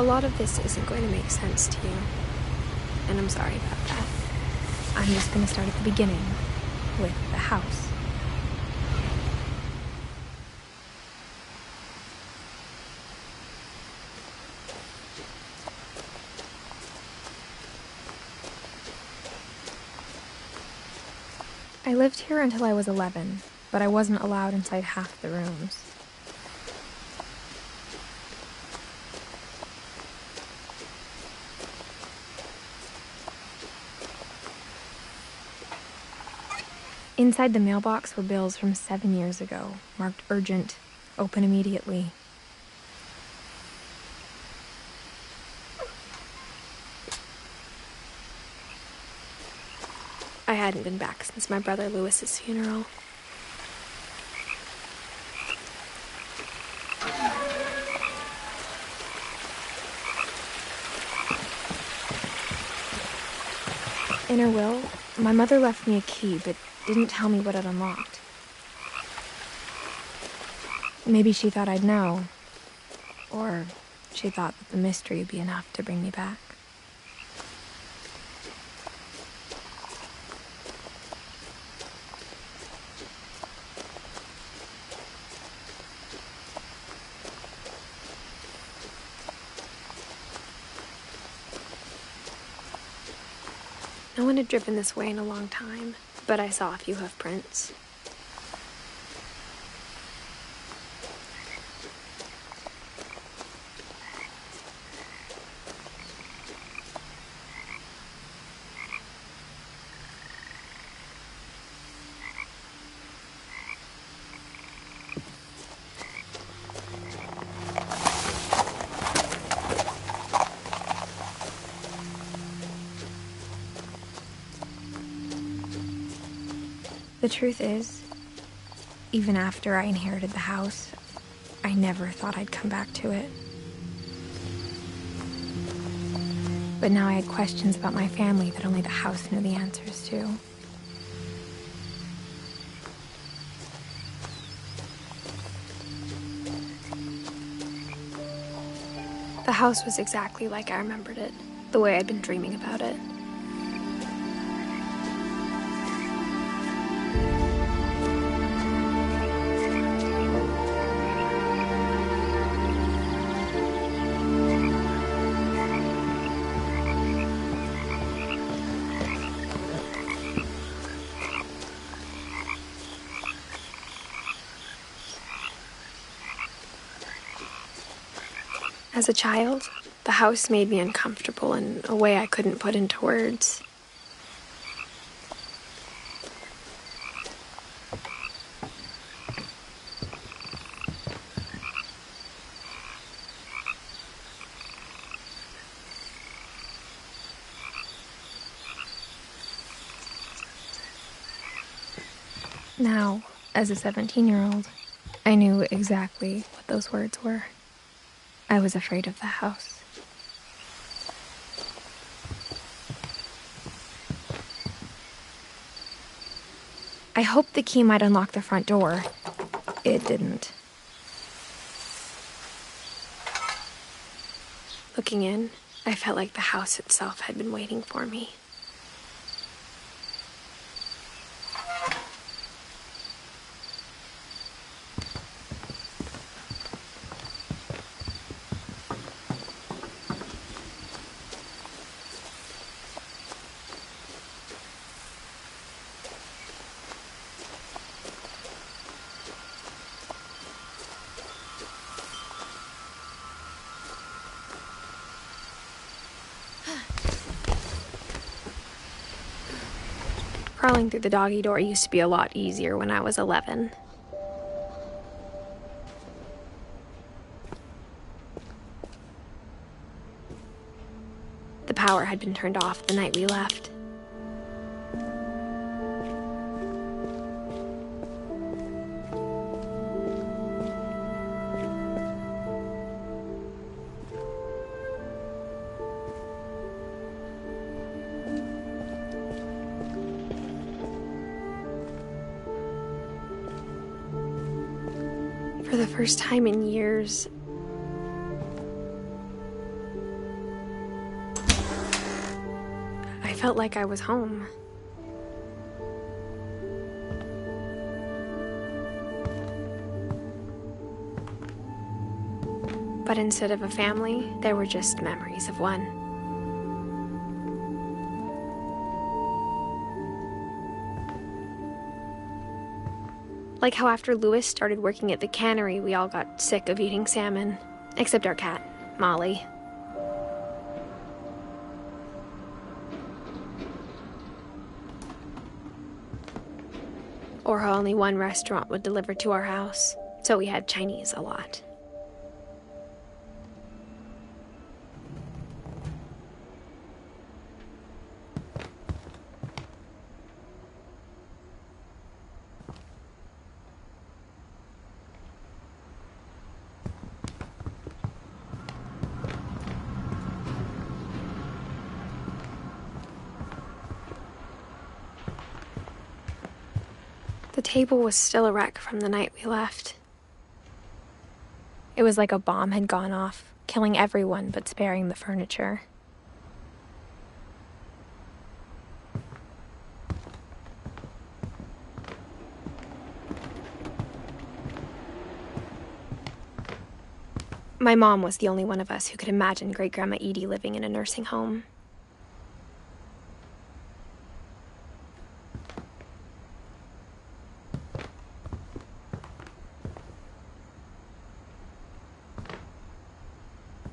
A lot of this isn't going to make sense to you, and I'm sorry about that. I'm just going to start at the beginning, with the house. I lived here until I was 11, but I wasn't allowed inside half the rooms. Inside the mailbox were bills from 7 years ago, marked urgent, open immediately. I hadn't been back since my brother Lewis's funeral. In her will, my mother left me a key, but didn't tell me what it unlocked. Maybe she thought I'd know, or she thought that the mystery would be enough to bring me back. No one had driven this way in a long time, but I saw a few hoof prints. The truth is, even after I inherited the house, I never thought I'd come back to it. But now I had questions about my family that only the house knew the answers to. The house was exactly like I remembered it, the way I'd been dreaming about it. As a child, the house made me uncomfortable in a way I couldn't put into words. Now, as a 17-year-old, I knew exactly what those words were. I was afraid of the house. I hoped the key might unlock the front door. It didn't. Looking in, I felt like the house itself had been waiting for me. Crawling through the doggy door used to be a lot easier when I was 11. The power had been turned off the night we left. For the first time in years, felt like I was home. But instead of a family, there were just memories of one. Like how after Louis started working at the cannery, we all got sick of eating salmon. Except our cat, Molly. Or how only one restaurant would deliver to our house, so we had Chinese a lot. The table was still a wreck from the night we left. It was like a bomb had gone off, killing everyone but sparing the furniture. My mom was the only one of us who could imagine Great-Grandma Edie living in a nursing home.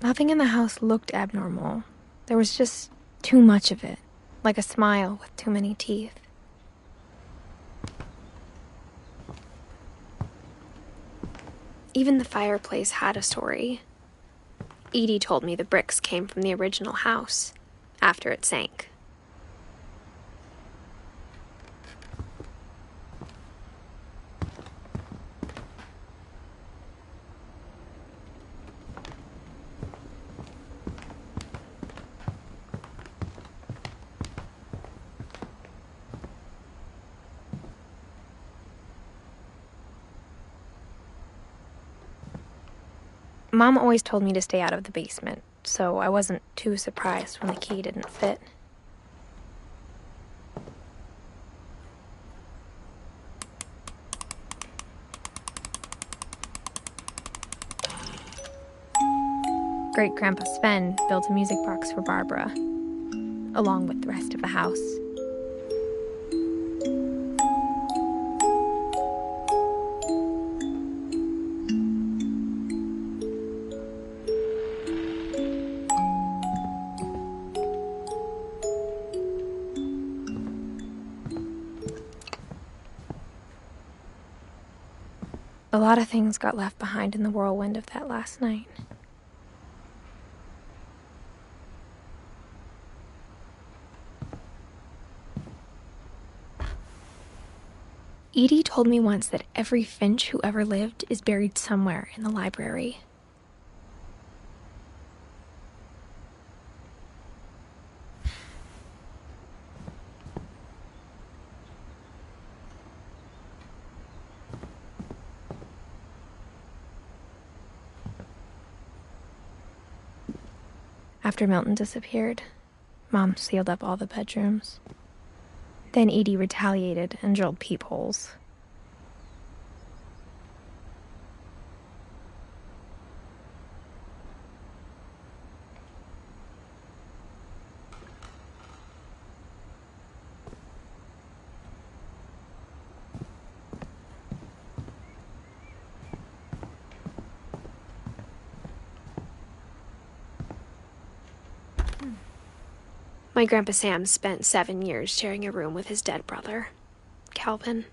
Nothing in the house looked abnormal. There was just too much of it, like a smile with too many teeth. Even the fireplace had a story. Edie told me the bricks came from the original house, after it sank. Mom always told me to stay out of the basement, so I wasn't too surprised when the key didn't fit. Great-Grandpa Sven built a music box for Barbara, along with the rest of the house. A lot of things got left behind in the whirlwind of that last night. Edie told me once that every Finch who ever lived is buried somewhere in the library. After Milton disappeared, Mom sealed up all the bedrooms. Then Edie retaliated and drilled peepholes. My Grandpa Sam spent 7 years sharing a room with his dead brother, Calvin.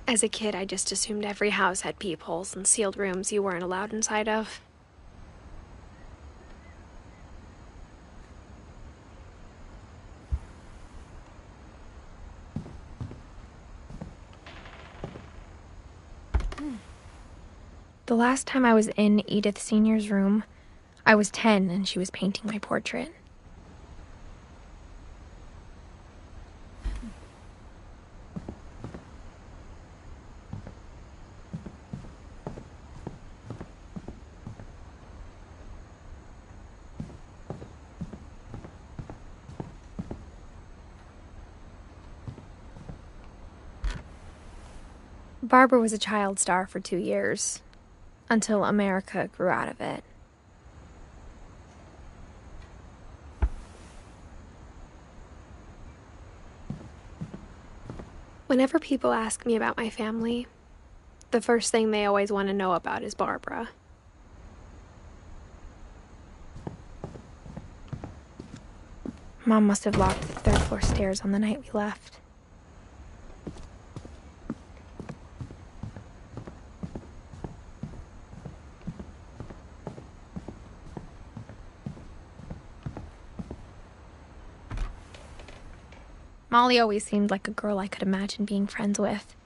As a kid, I just assumed every house had peepholes and sealed rooms you weren't allowed inside of. The last time I was in Edith Sr.'s room, I was 10 and she was painting my portrait. Barbara was a child star for 2 years, until America grew out of it. Whenever people ask me about my family, the first thing they always want to know about is Barbara. Mom must have locked the third-floor stairs on the night we left. Molly always seemed like a girl I could imagine being friends with,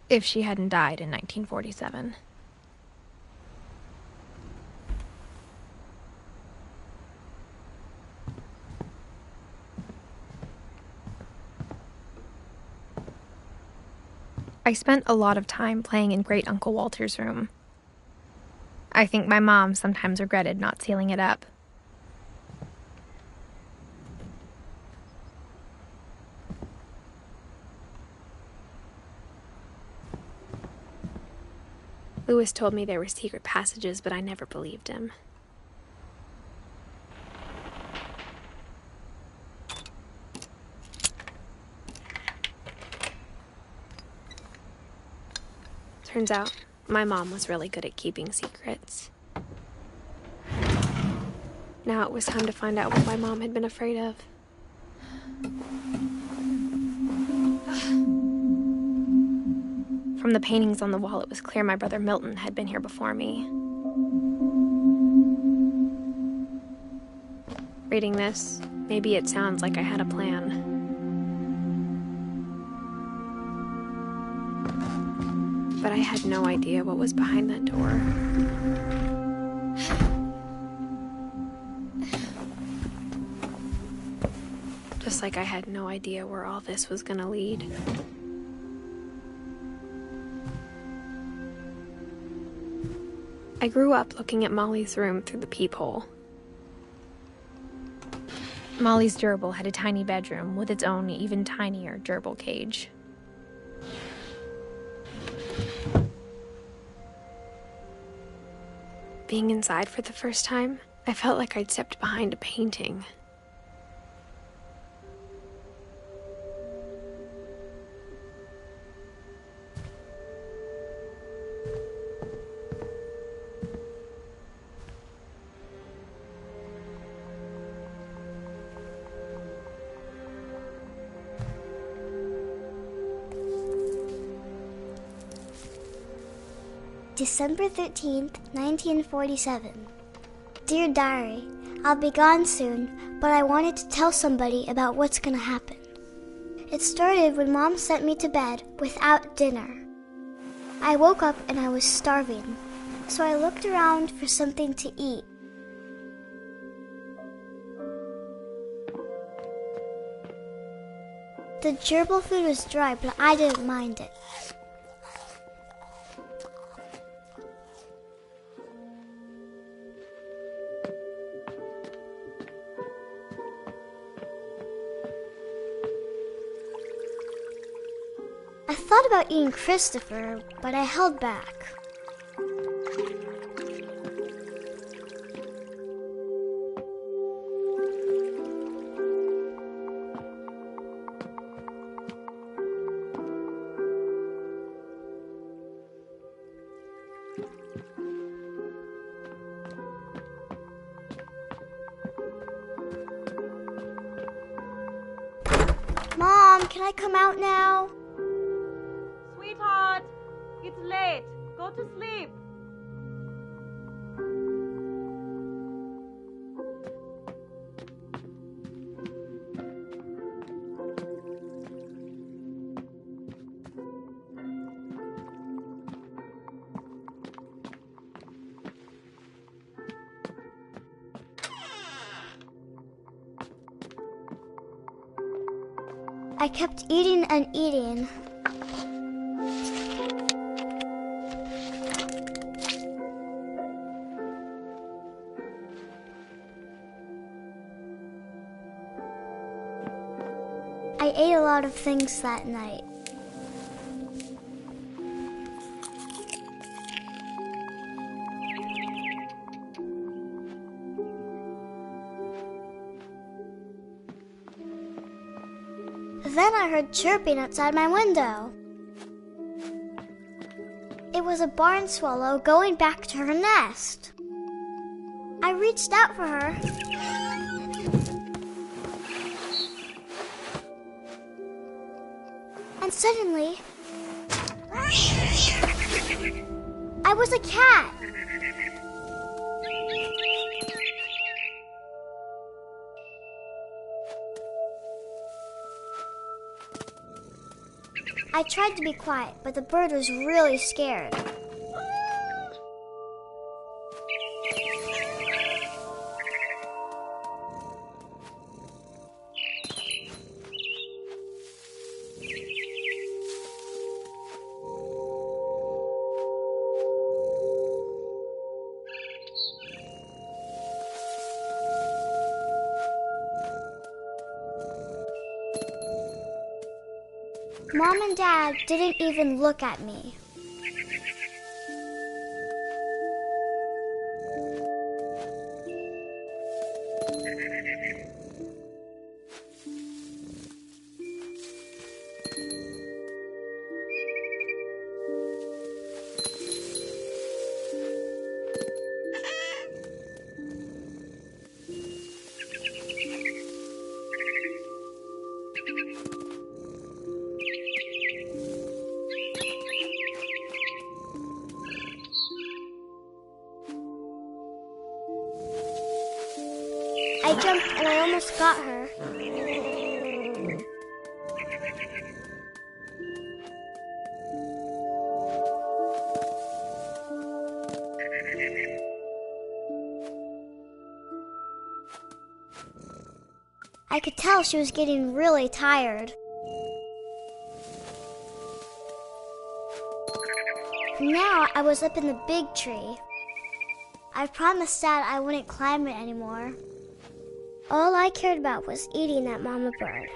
if she hadn't died in 1947. I spent a lot of time playing in Great Uncle Walter's room. I think my mom sometimes regretted not sealing it up. Lewis told me there were secret passages, but I never believed him. Turns out, my mom was really good at keeping secrets. Now it was time to find out what my mom had been afraid of. From the paintings on the wall, it was clear my brother Milton had been here before me. Reading this, maybe it sounds like I had a plan. But I had no idea what was behind that door. Just like I had no idea where all this was gonna lead. I grew up looking at Molly's room through the peephole. Molly's gerbil had a tiny bedroom with its own even tinier gerbil cage. Being inside for the first time, I felt like I'd stepped behind a painting. December 13th, 1947. Dear Diary, I'll be gone soon, but I wanted to tell somebody about what's gonna happen. It started when Mom sent me to bed without dinner. I woke up and I was starving, so I looked around for something to eat. The gerbil food was dry, but I didn't mind it. I thought about eating Christopher, but I held back. Mom, can I come out now? Sweetheart, it's late. Go to sleep. I kept eating and eating. I ate a lot of things that night. Then I heard chirping outside my window. It was a barn swallow going back to her nest. I reached out for her. And suddenly, I was a cat. I tried to be quiet, but the bird was really scared. Mom and Dad didn't even look at me. I jumped and I almost got her. I could tell she was getting really tired. Now I was up in the big tree. I promised Dad I wouldn't climb it anymore. All I cared about was eating that mama bird.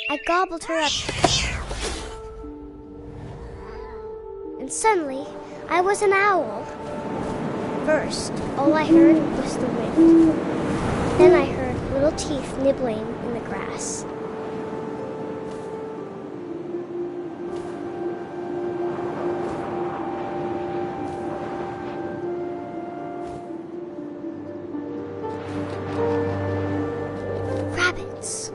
I gobbled her up. And suddenly, I was an owl. First, all I heard was the wind. Then I heard little teeth nibbling in the grass. Rabbits.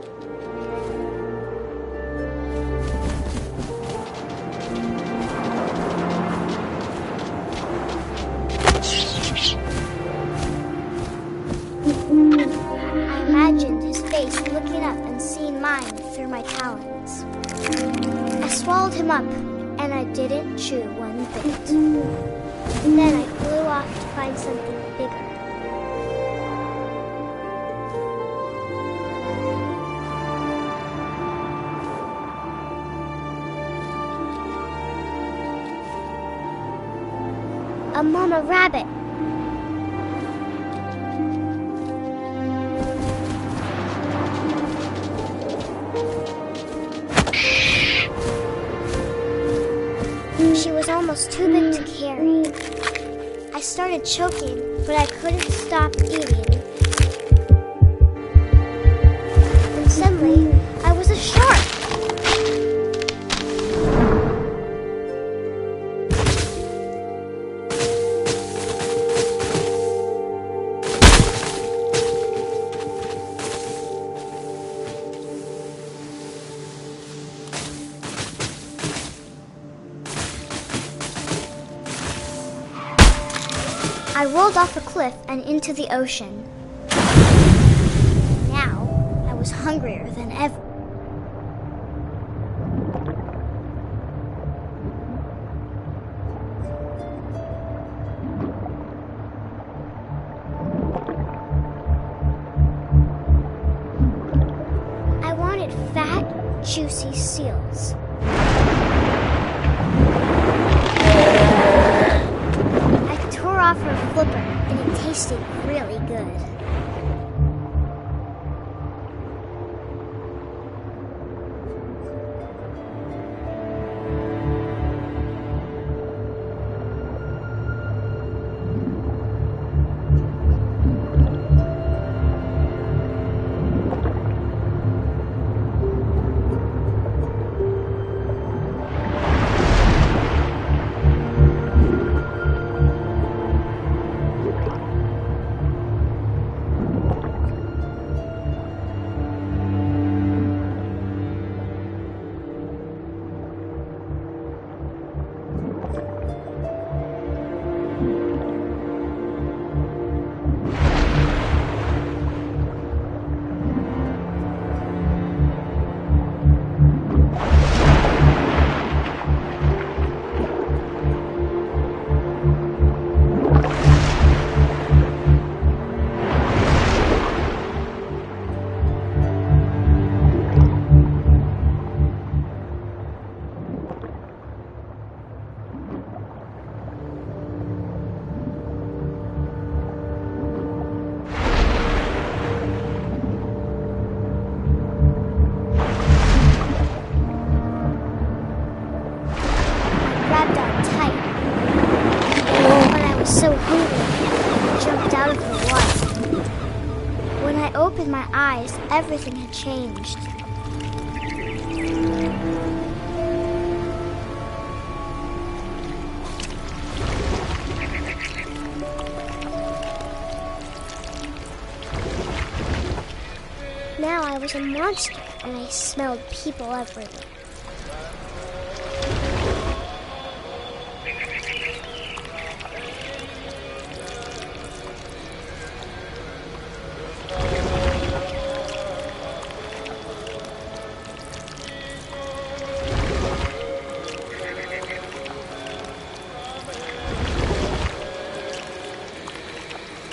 I imagined his face looking up and seeing mine through my talons. I swallowed him up, and I didn't chew one bit. Then I flew off to find something bigger. A mama rabbit. She was almost too big to carry. I started choking, but I couldn't stop eating. And suddenly, I was a shark. I rolled off a cliff and into the ocean. Now, I was hungrier than ever. I wanted fat, juicy seals. Off her flipper, and it tasted really good. realized everything had changed. Now I was a monster, and I smelled people everywhere.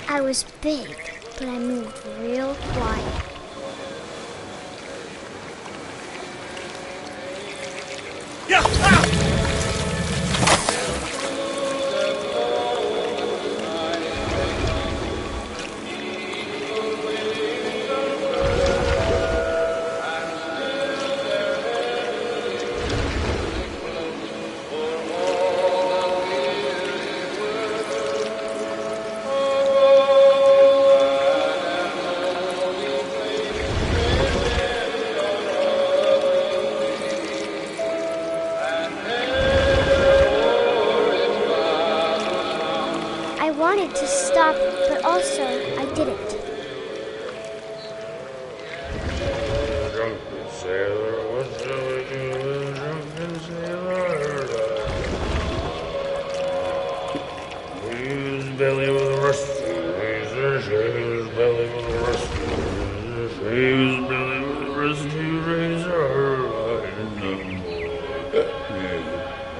I was big, but I moved real quiet. I wanted to stop, but also I didn't. Drunken sailor, what shall we do with a drunken sailor? We use belly with a rusty razor, shave his belly with a rusty razor, shave his belly with a rusty razor.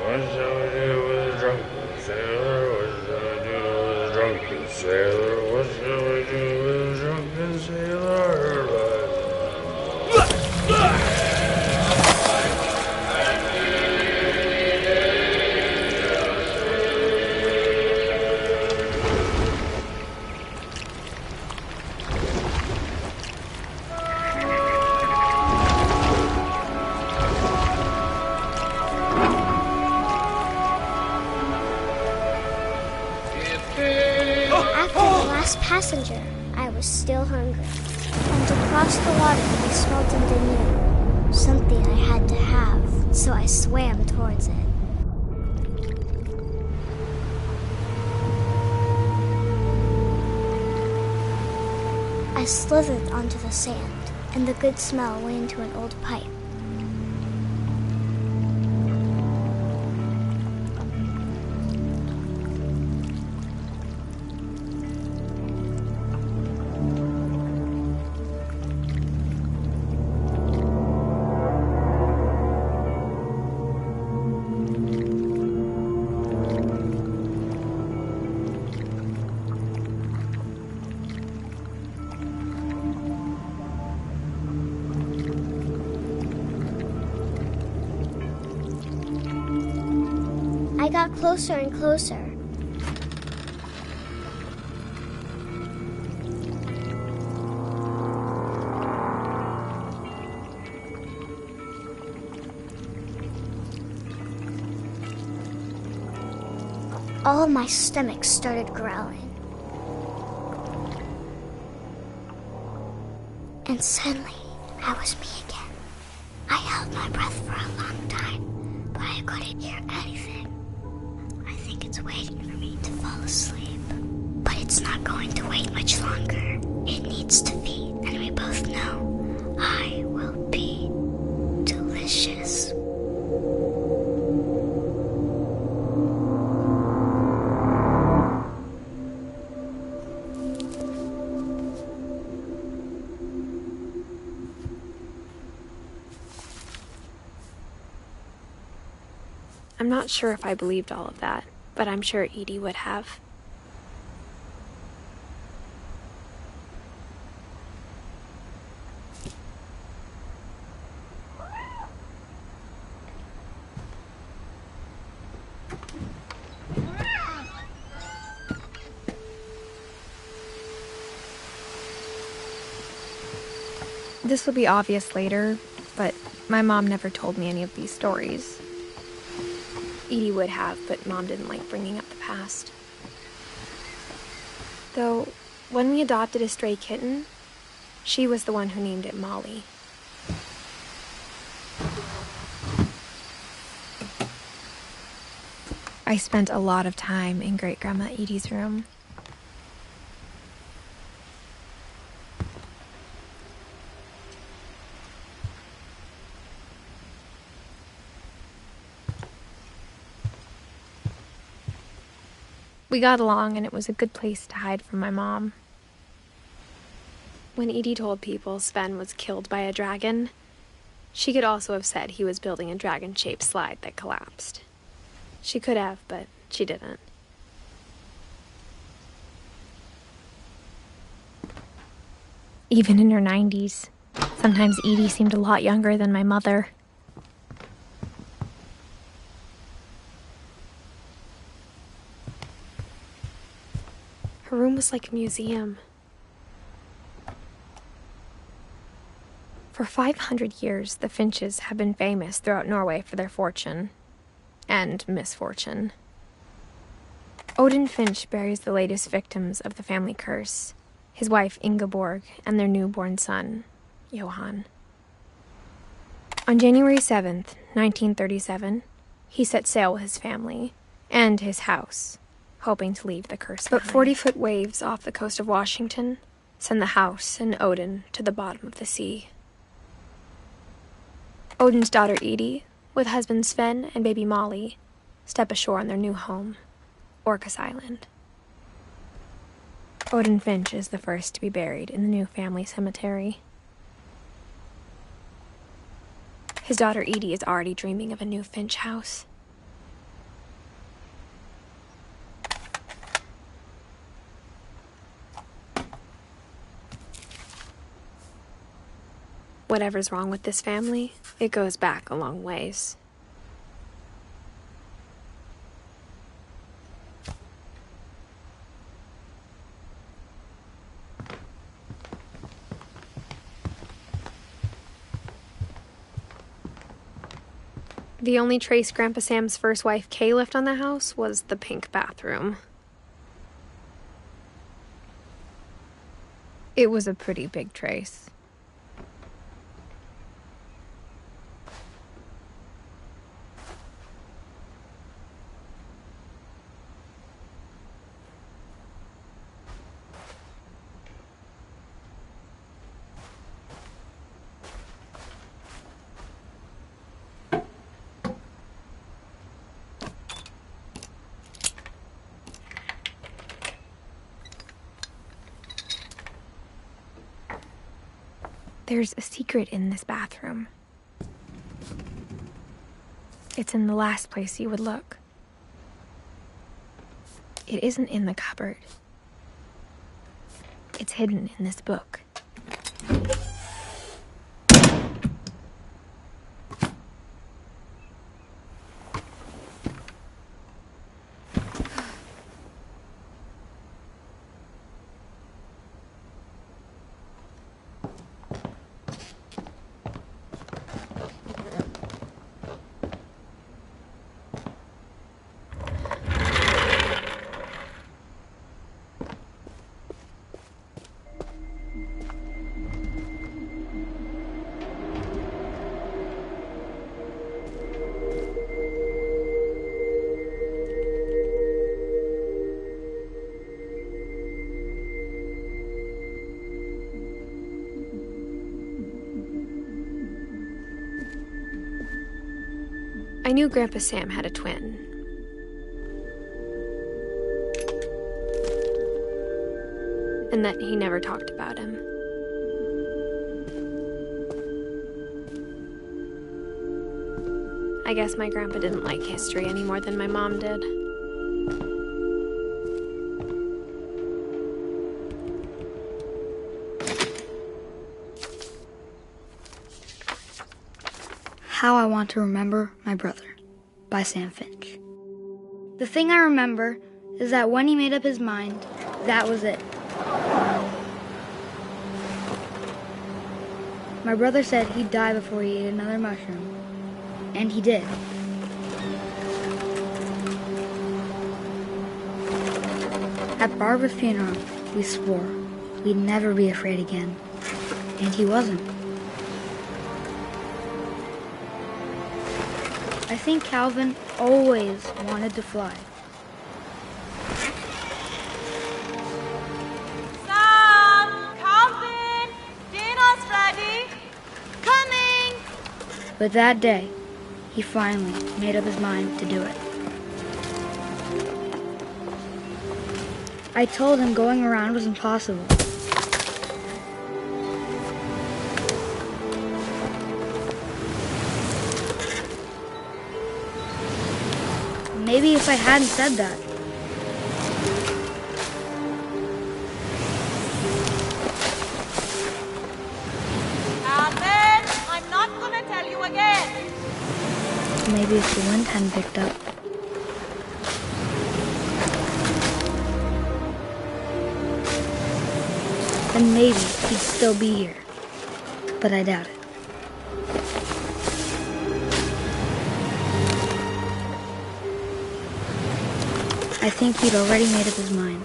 What shall we do with a drunken sailor? What shall we do with a drunken sailor? What shall we do with a drunken sailor? After the last passenger, I was still hungry. And across the water, I smelled something new. Something I had to have, so I swam towards it. I slithered onto the sand, and the good smell went into an old pipe. I got closer and closer. All of my stomach started growling. And suddenly, I was me again. I held my breath for a long time, but I couldn't hear anything. I think it's waiting for me to fall asleep. But it's not going to wait much longer. It needs to feed, and we both know I will be delicious. I'm not sure if I believed all of that, but I'm sure Edie would have. This will be obvious later, but my mom never told me any of these stories. Edie would have, but Mom didn't like bringing up the past. Though, when we adopted a stray kitten, She was the one who named it Molly. I spent a lot of time in Great-Grandma Edie's room. We got along, and it was a good place to hide from my mom. When Edie told people Sven was killed by a dragon, she could also have said he was building a dragon-shaped slide that collapsed. She could have, but she didn't. Even in her 90s, sometimes Edie seemed a lot younger than my mother. Her room was like a museum. For 500 years, the Finches have been famous throughout Norway for their fortune. And misfortune. Odin Finch buries the latest victims of the family curse, his wife Ingeborg and their newborn son, Johan. On January 7th, 1937, he set sail with his family and his house, hoping to leave the curse behind. But 40-foot waves off the coast of Washington send the house and Odin to the bottom of the sea. Odin's daughter Edie, with husband Sven and baby Molly, step ashore on their new home, Orcas Island. Odin Finch is the first to be buried in the new family cemetery. His daughter Edie is already dreaming of a new Finch house. Whatever's wrong with this family, it goes back a long ways. The only trace Grandpa Sam's first wife, Kay, left on the house was the pink bathroom. It was a pretty big trace. There's a secret in this bathroom. It's in the last place you would look. It isn't in the cupboard. It's hidden in this book. I knew Grandpa Sam had a twin. And that he never talked about him. I guess my grandpa didn't like history any more than my mom did. How I Want to Remember My Brother by Sam Finch. The thing I remember is that when he made up his mind, that was it. My brother said he'd die before he ate another mushroom, and he did. At Barbara's funeral, we swore we'd never be afraid again. and he wasn't. I think Calvin always wanted to fly. Sam! Calvin! Dinner's ready! Coming! But that day, he finally made up his mind to do it. I told him going around was impossible. Maybe if I hadn't said that. Calvin! I'm not gonna tell you again! Maybe if the wind hadn't picked up. Then maybe he'd still be here. But I doubt it. I think he'd already made up his mind.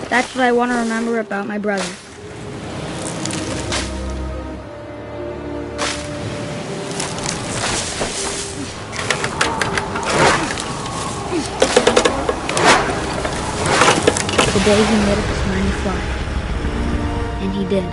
That's what I want to remember about my brother. The day he made up his mind to fly. And he did.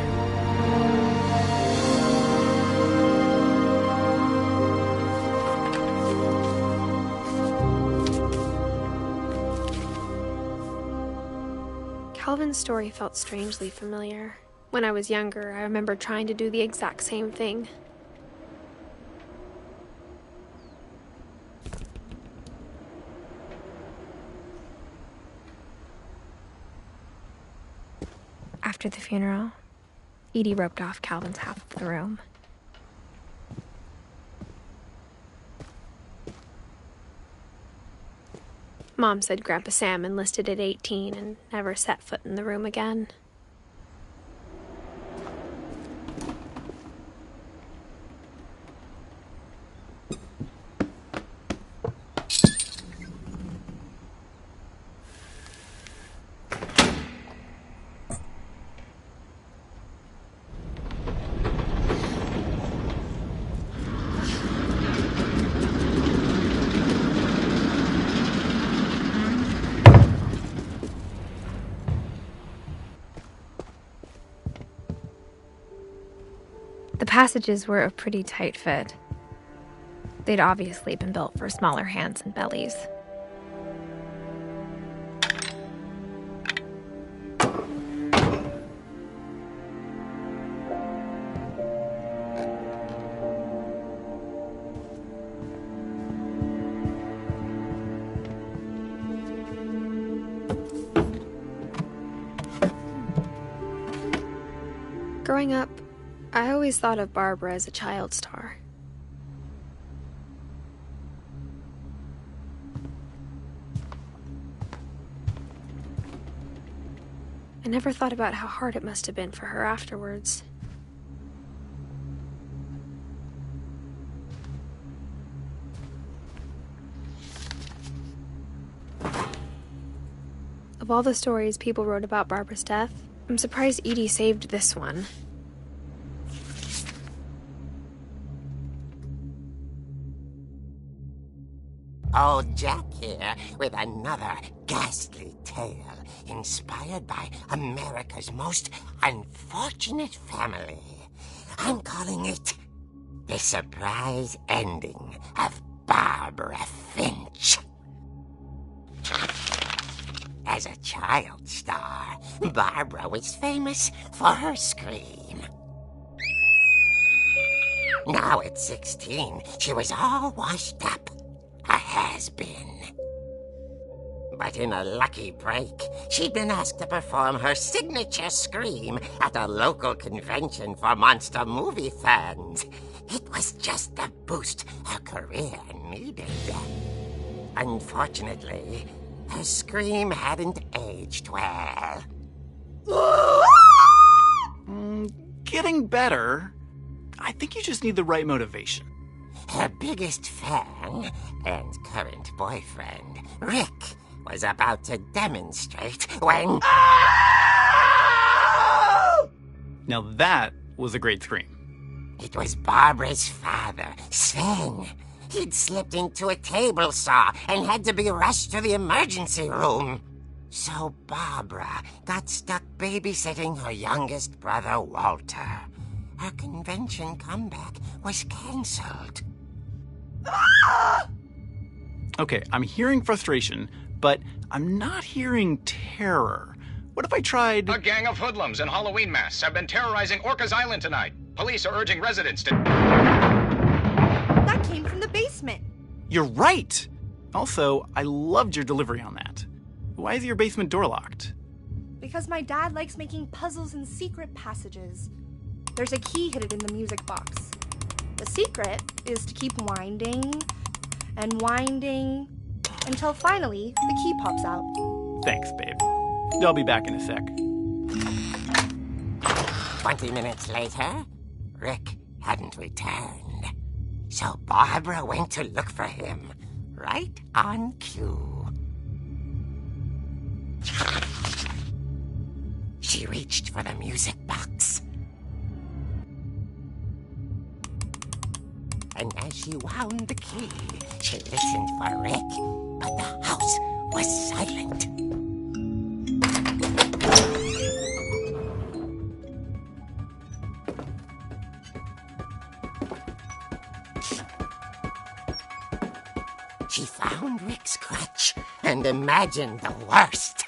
Calvin's story felt strangely familiar. When I was younger, I remember trying to do the exact same thing. After the funeral, Edie roped off Calvin's half of the room. Mom said Grandpa Sam enlisted at 18 and never set foot in the room again. The passages were a pretty tight fit. They'd obviously been built for smaller hands and bellies. Growing up, I always thought of Barbara as a child star. I never thought about how hard it must have been for her afterwards. Of all the stories people wrote about Barbara's death, I'm surprised Edie saved this one. Old Jack here with another ghastly tale inspired by America's most unfortunate family. I'm calling it The Surprise Ending of Barbara Finch. As a child star, Barbara was famous for her scream. Now at 16, she was all washed up. A has-been. But in a lucky break, she'd been asked to perform her signature scream at a local convention for monster movie fans. It was just the boost her career needed. Unfortunately, her scream hadn't aged well. Getting better. I think you just need the right motivation. Her biggest fan and current boyfriend, Rick, was about to demonstrate when... Now that was a great scream. It was Barbara's father, Sven. He'd slipped into a table saw and had to be rushed to the emergency room. So Barbara got stuck babysitting her youngest brother, Walter. Her convention comeback was cancelled. Okay, I'm hearing frustration, but I'm not hearing terror. What if I tried... A gang of hoodlums in Halloween masks have been terrorizing Orcas Island tonight. Police are urging residents to... That came from the basement. You're right! Also, I loved your delivery on that. Why is your basement door locked? Because my dad likes making puzzles and secret passages. There's a key hidden in the music box. The secret is to keep winding and winding until finally the key pops out. Thanks, babe. I'll be back in a sec. 20 minutes later, Rick hadn't returned. So Barbara went to look for him, right on cue. She reached for the music box. And as she wound the key, she listened for Rick, but the house was silent. She found Rick's crutch and imagined the worst.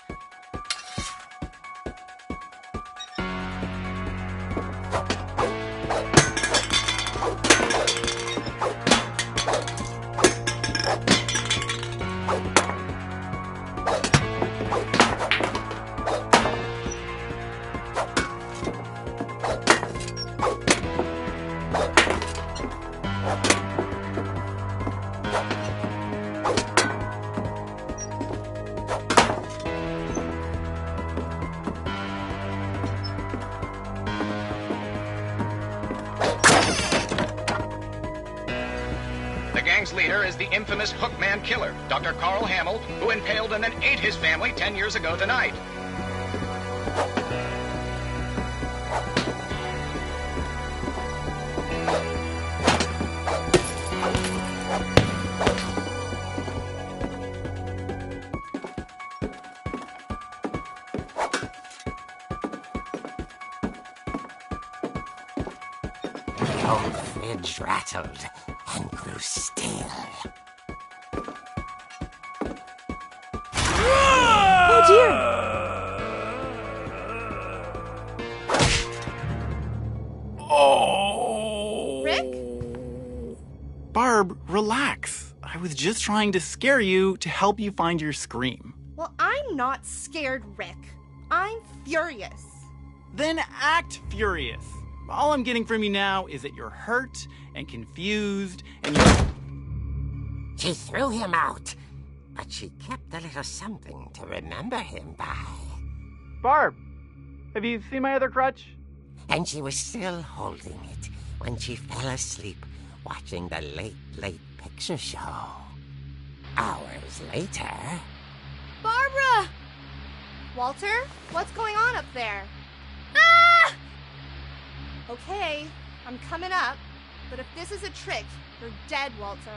The gang's leader is the infamous Hookman killer, Dr. Carl Hamill, who impaled and then ate his family 10 years ago tonight. The old fridge rattled and grew still. Oh dear! Oh! Rick? Barb, relax. I was just trying to scare you to help you find your scream. Well, I'm not scared, Rick. I'm furious. Then act furious. All I'm getting from you now is that you're hurt and confused and you're... She threw him out, but she kept a little something to remember him by. Barb, have you seen my other crutch? And she was still holding it when she fell asleep watching the late picture show. Hours later... Barbara! Walter, what's going on up there? Ah! Okay, I'm coming up, but if this is a trick, you're dead, Walter.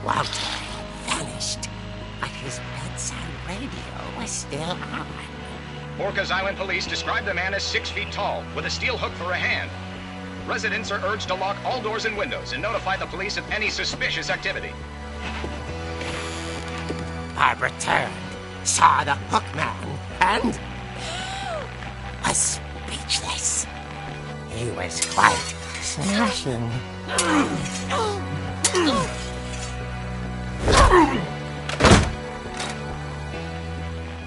Walter vanished, but his bedside radio was still on. Orcas Island police describe the man as 6 feet tall, with a steel hook for a hand. Residents are urged to lock all doors and windows and notify the police of any suspicious activity. Barbara turned, saw the hookman, and was speechless. He was quite smashing.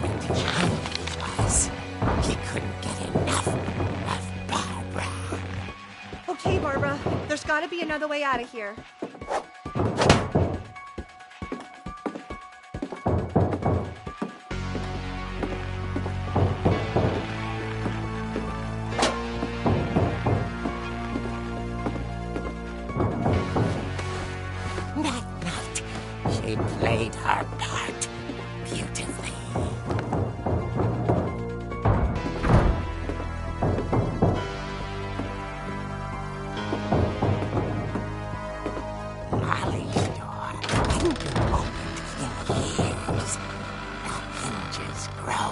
And he was. He couldn't get enough of Barbara. Okay, Barbara, there's gotta be another way out of here. That night, she played her part beautifully. Molly's door hadn't been opened in years. The hinges grow.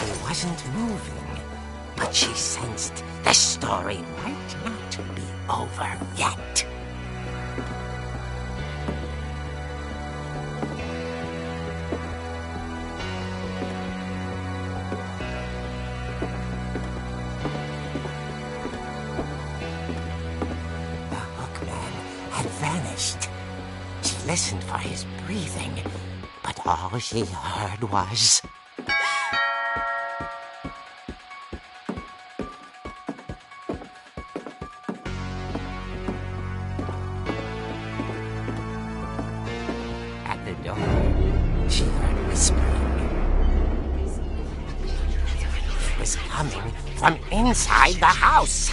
He wasn't moving, but she sensed the story might not be over yet. The hookman had vanished. She listened for his breathing, but all she heard was... At the door, she heard whispering. It was coming from inside the house.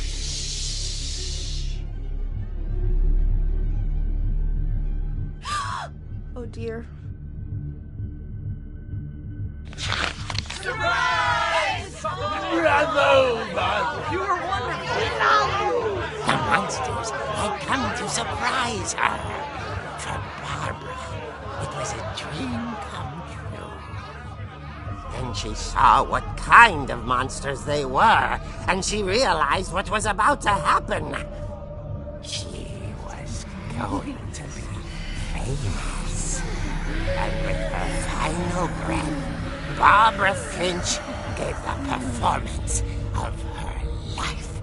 Oh dear. The monsters had come to surprise her. For Barbara, it was a dream come true. Then she saw what kind of monsters they were, and she realized what was about to happen. She was going to be famous. And with her final breath, Barbara Finch gave the performance of her life.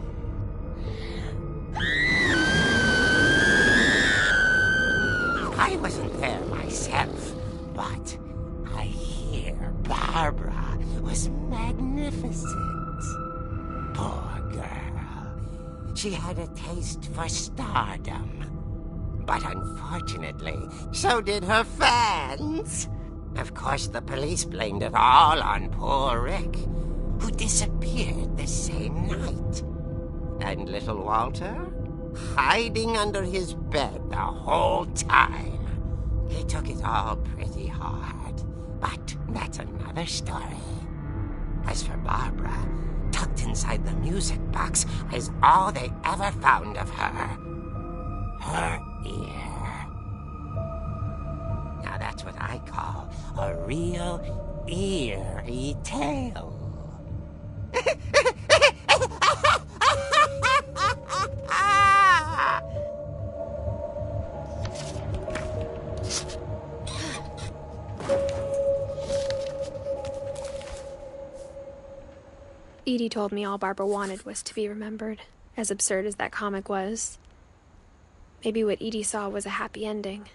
I wasn't there myself, but I hear Barbara was magnificent. Poor girl. She had a taste for stardom. But unfortunately, so did her fans. Of course, the police blamed it all on poor Rick, who disappeared the same night. And little Walter? Hiding under his bed the whole time. He took it all pretty hard, but that's another story. As for Barbara, tucked inside the music box is all they ever found of her. Her ear. Now that's what I call a real eerie tale. Edie told me all Barbara wanted was to be remembered, as absurd as that comic was. Maybe what Edie saw was a happy ending.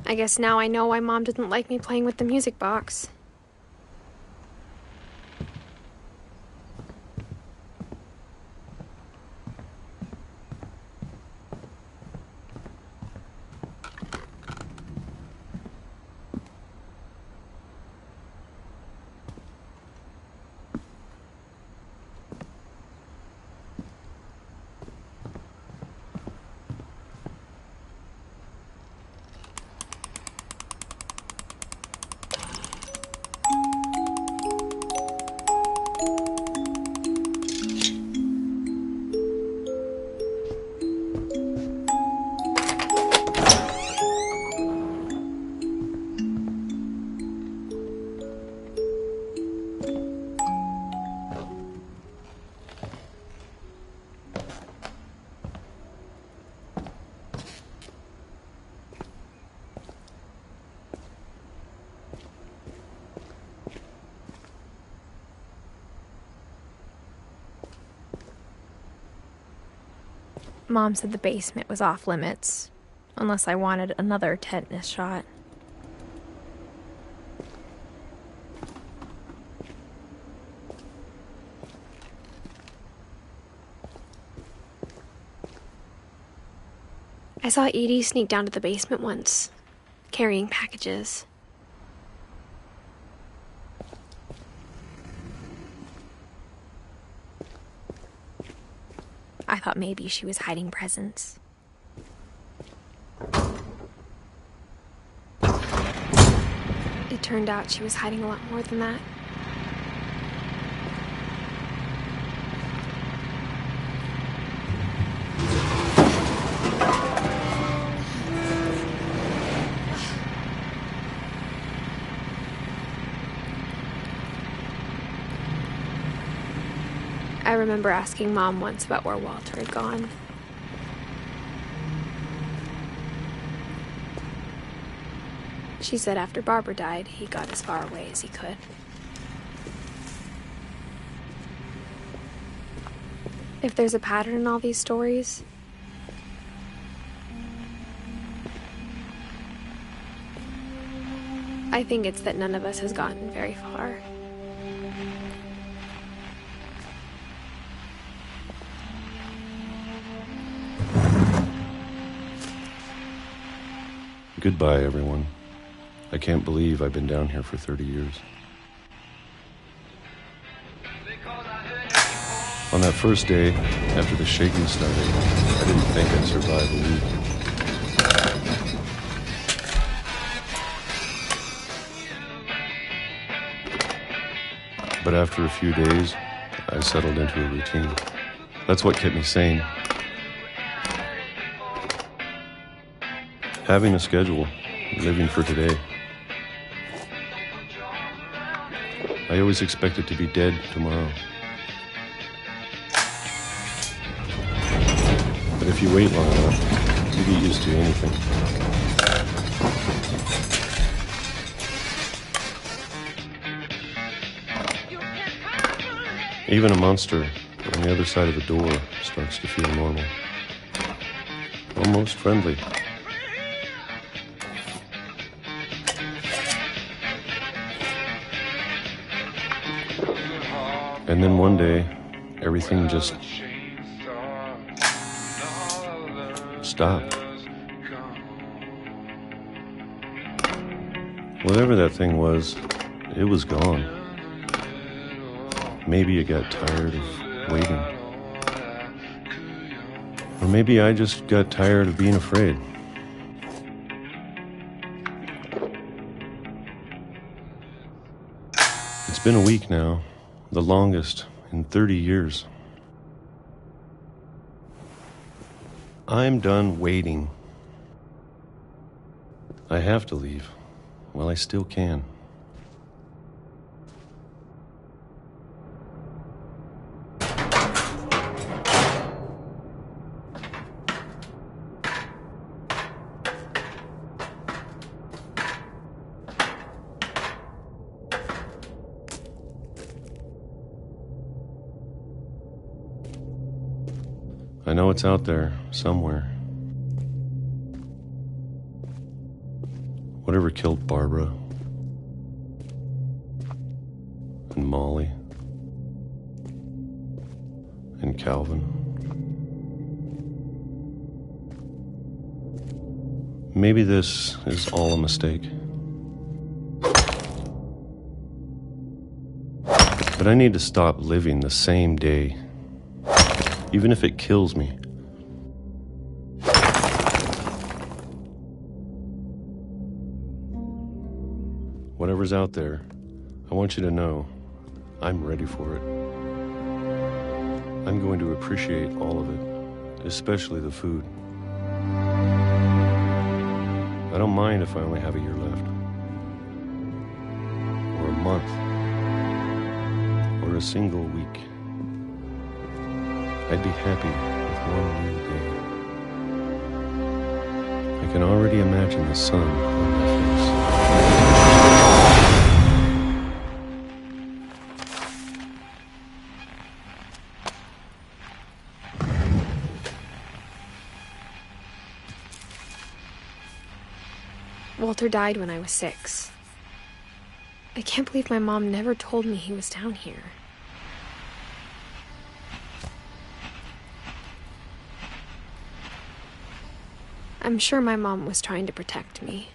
I guess now I know why Mom didn't like me playing with the music box. Mom said the basement was off limits, unless I wanted another tetanus shot. I saw Edie sneak down to the basement once, carrying packages. I thought maybe she was hiding presents. It turned out she was hiding a lot more than that. I remember asking Mom once about where Walter had gone. She said after Barbara died, he got as far away as he could. If there's a pattern in all these stories, I think it's that none of us has gotten very far. Goodbye, everyone. I can't believe I've been down here for 30 years. On that first day, after the shaking started, I didn't think I'd survive a week. But after a few days, I settled into a routine. That's what kept me sane. Having a schedule, living for today. I always expected to be dead tomorrow. But if you wait long enough, you get used to anything. Even a monster on the other side of the door starts to feel normal. Almost friendly. And then one day, everything just stopped. Whatever that thing was, it was gone. Maybe it got tired of waiting. Or maybe I just got tired of being afraid. It's been a week now. The longest in 30 years. I'm done waiting. I have to leave while I still can. I know it's out there, somewhere. Whatever killed Barbara and Molly and Calvin. Maybe this is all a mistake. But I need to stop living the same day. Even if it kills me. Whatever's out there, I want you to know I'm ready for it. I'm going to appreciate all of it, especially the food. I don't mind if I only have a year left, or a month, or a single week. I'd be happy with one new day. I can already imagine the sun on my face. Walter died when I was 6. I can't believe my mom never told me he was down here. I'm sure my mom was trying to protect me.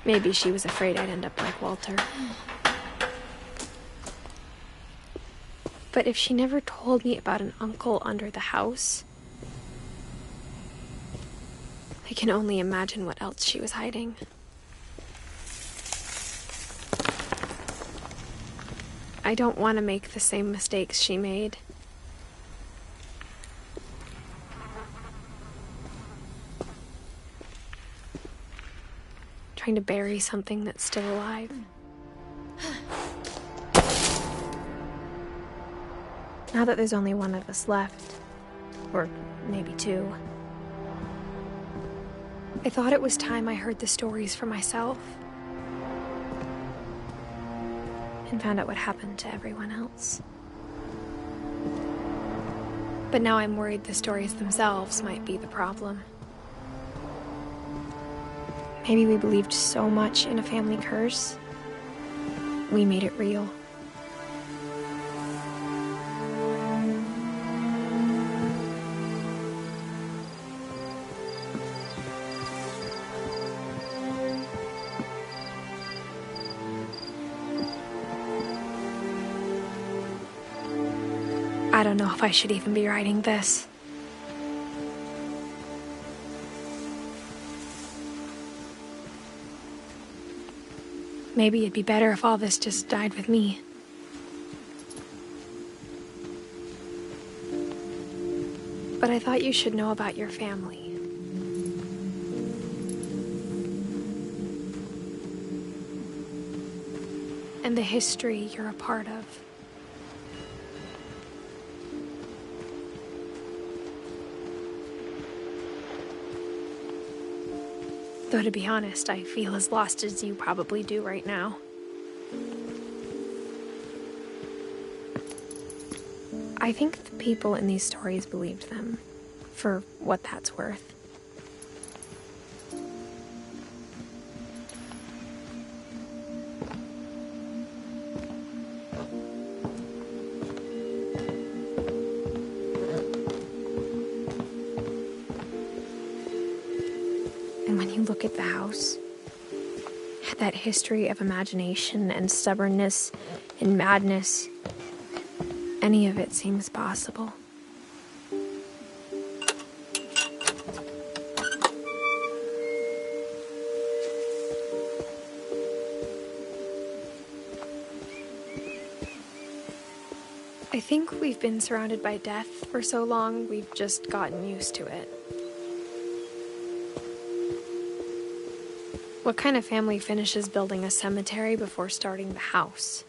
Maybe she was afraid I'd end up like Walter. But if she never told me about an uncle under the house, I can only imagine what else she was hiding. I don't want to make the same mistakes she made. Trying to bury something that's still alive. Now that there's only one of us left, or maybe 2, I thought it was time I heard the stories for myself and found out what happened to everyone else. But now I'm worried the stories themselves might be the problem. Maybe we believed so much in a family curse, we made it real. I don't know if I should even be writing this. Maybe it'd be better if all this just died with me. But I thought you should know about your family. And the history you're a part of. Though to be honest, I feel as lost as you probably do right now. I think the people in these stories believed them, for what that's worth. And when you look at the house, that history of imagination and stubbornness and madness, any of it seems possible. I think we've been surrounded by death for so long, we've just gotten used to it. What kind of family finishes building a cemetery before starting the house?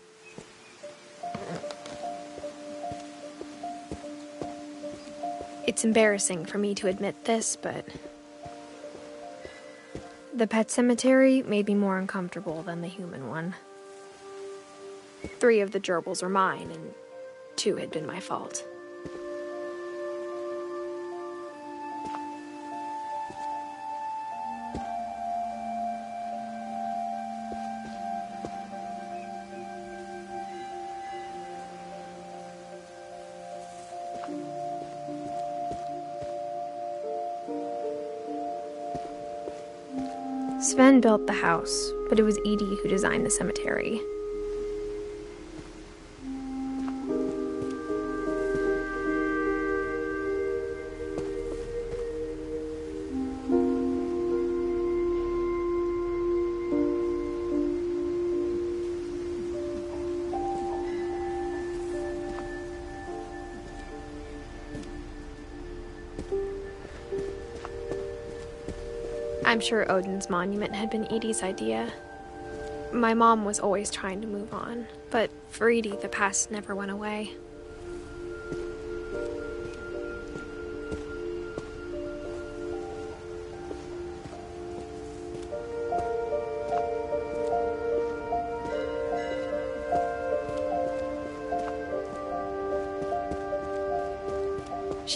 It's embarrassing for me to admit this, but the pet cemetery made me more uncomfortable than the human one. 3 of the gerbils were mine, and 2 had been my fault. Sven built the house, but it was Edie who designed the cemetery. I'm sure Odin's monument had been Edie's idea. My mom was always trying to move on, but for Edie, the past never went away.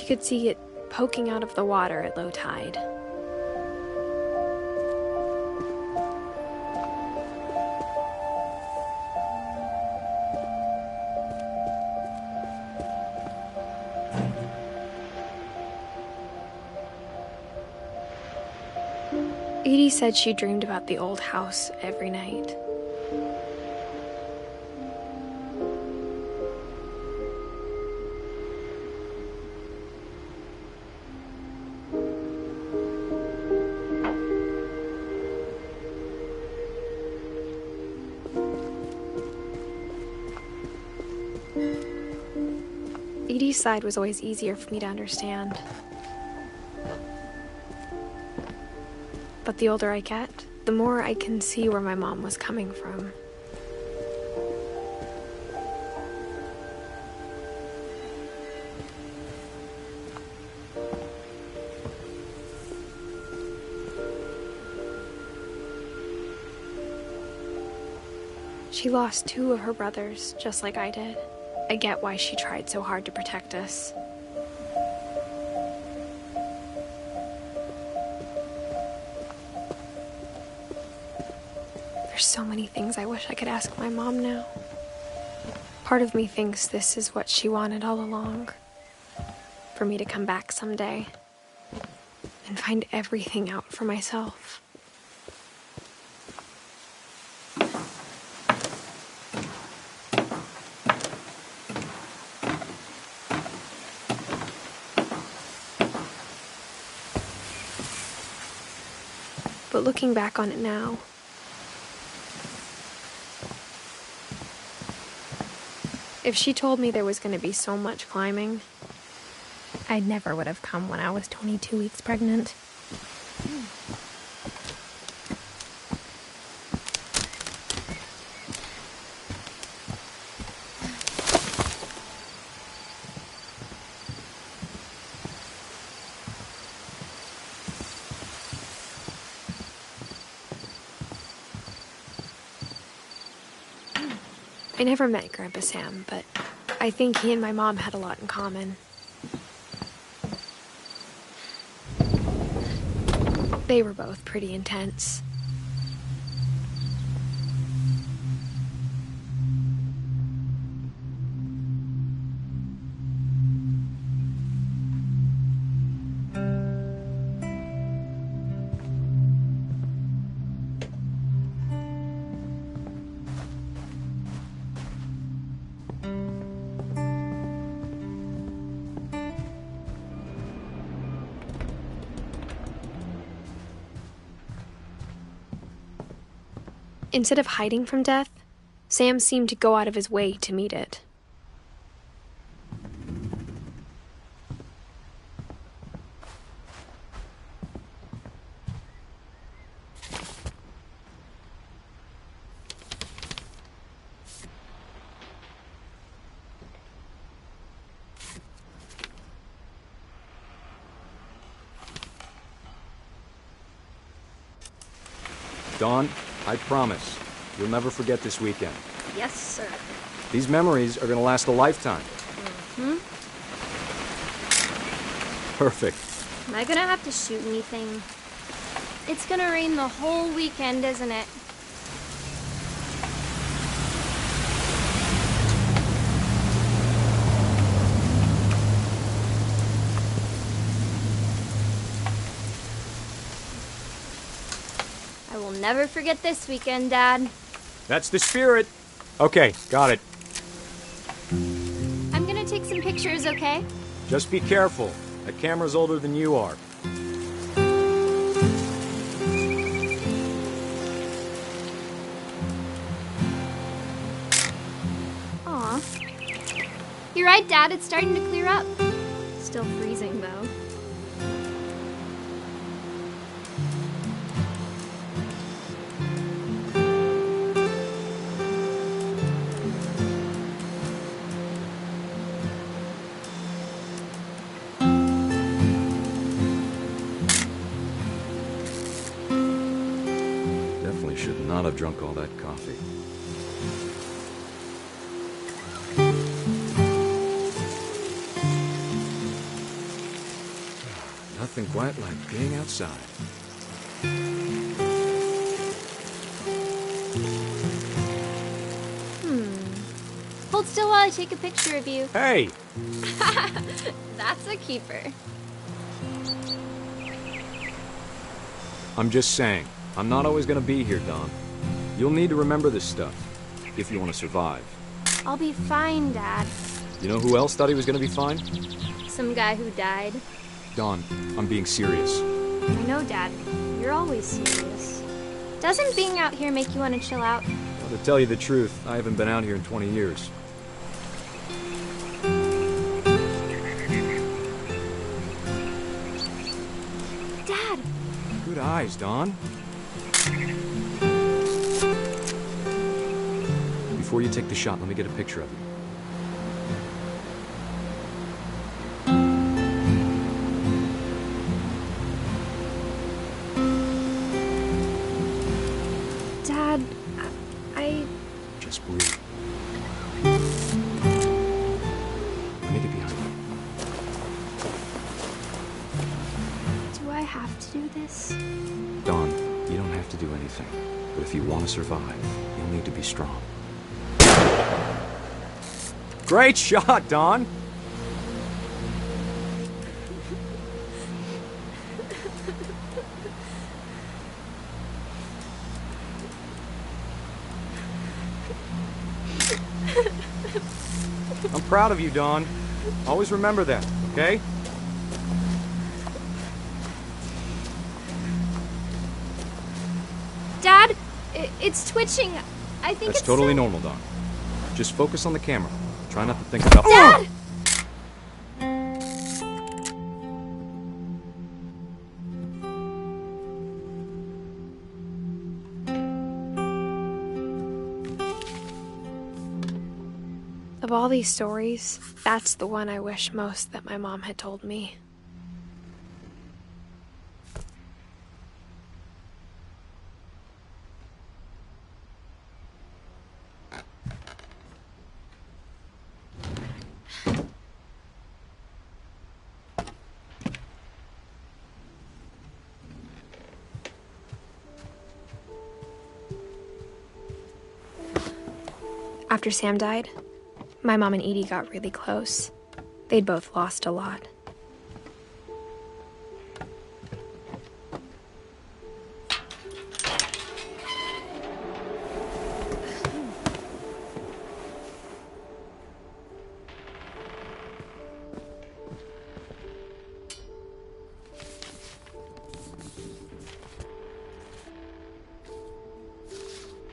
She could see it poking out of the water at low tide. Edie said she dreamed about the old house every night. Edie's side was always easier for me to understand. But the older I get, the more I can see where my mom was coming from. She lost 2 of her brothers, just like I did. I get why she tried so hard to protect us. There's so many things I wish I could ask my mom now. Part of me thinks this is what she wanted all along. For me to come back someday and find everything out for myself. But looking back on it now, if she told me there was going to be so much climbing, I never would have come when I was 22 weeks pregnant. I never met Grandpa Sam, but I think he and my mom had a lot in common. They were both pretty intense. Instead of hiding from death, Sam seemed to go out of his way to meet it. Dawn, I promise, you'll never forget this weekend. Yes, sir. These memories are gonna last a lifetime. Hmm? Perfect. Am I gonna have to shoot anything? It's gonna rain the whole weekend, isn't it? I will never forget this weekend, Dad. That's the spirit. Okay, got it. I'm gonna take some pictures, okay? Just be careful. That camera's older than you are. Aw. You're right, Dad. It's starting to clear up. Still freezing, though. Definitely should not have drunk all that coffee. Nothing quite like being outside. Hold still while I take a picture of you. Hey! That's a keeper. I'm just saying, I'm not always gonna be here, Don. You'll need to remember this stuff, if you want to survive. I'll be fine, Dad. You know who else thought he was gonna be fine? Some guy who died. Don, I'm being serious. I know, Dad. You're always serious. Doesn't being out here make you want to chill out? Well, to tell you the truth, I haven't been out here in 20 years. Dad! Good eyes, Don. Before you take the shot, let me get a picture of you. Dad, I... Just breathe. Let me get behind you. Do I have to do this? Don, you don't have to do anything. But if you want to survive, you'll need to be strong. Great shot, Don! I'm proud of you, Don. Always remember that, okay? Dad, it's twitching. I think That's it's totally normal, Don. Just focus on the camera. Try not to think about— Dad! Of all these stories, that's the one I wish most that my mom had told me. After Sam died, my mom and Edie got really close. They'd both lost a lot.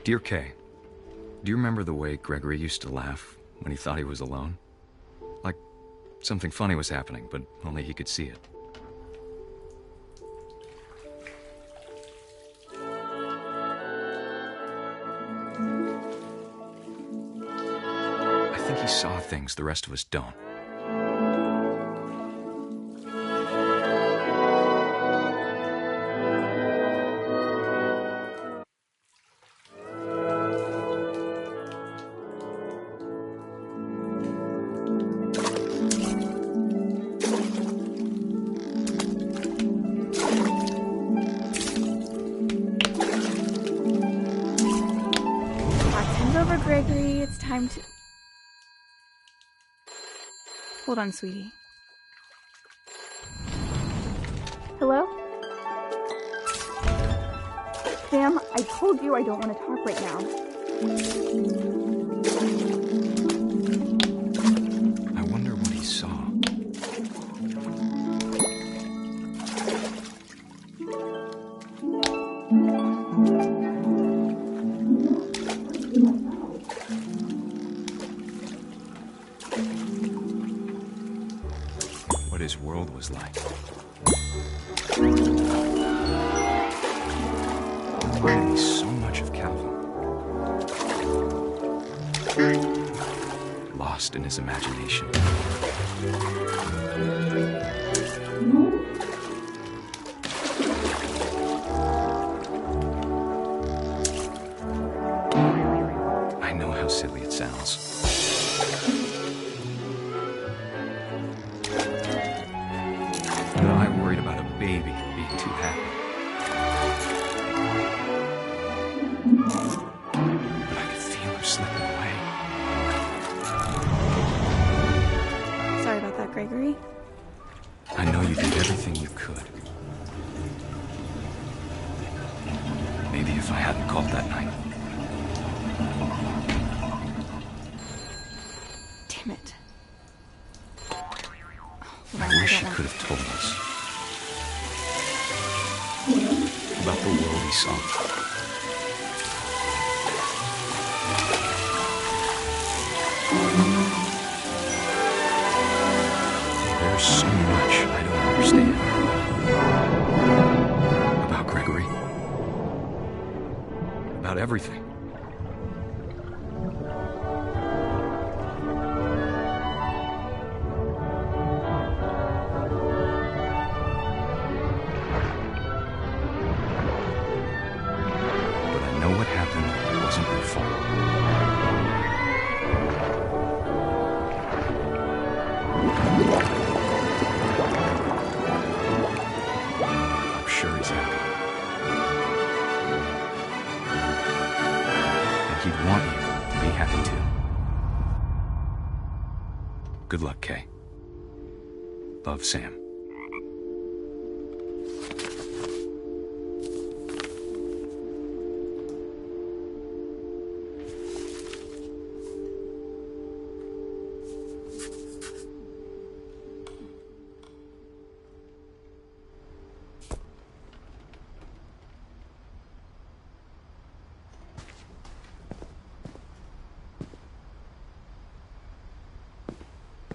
Dear Kay, do you remember the way Gregory used to laugh when he thought he was alone? Like something funny was happening, but only he could see it. I think he saw things the rest of us don't. Over, Gregory. It's time to... Hold on, sweetie. Hello? Sam, I told you I don't want to talk right now. I wonder what he saw. What his world was like. Reminded me so much of Calvin. Lost in his imagination. I know how silly it sounds. But I worried about a maybe if I hadn't called that night. Damn it. I wish he could have told us about the world he saw. There's so much I don't understand about Gregory, about everything. But I know what happened wasn't your fault. I'm sure he's happy. And he'd want you to be happy too. Good luck, Kay. Love, Sam.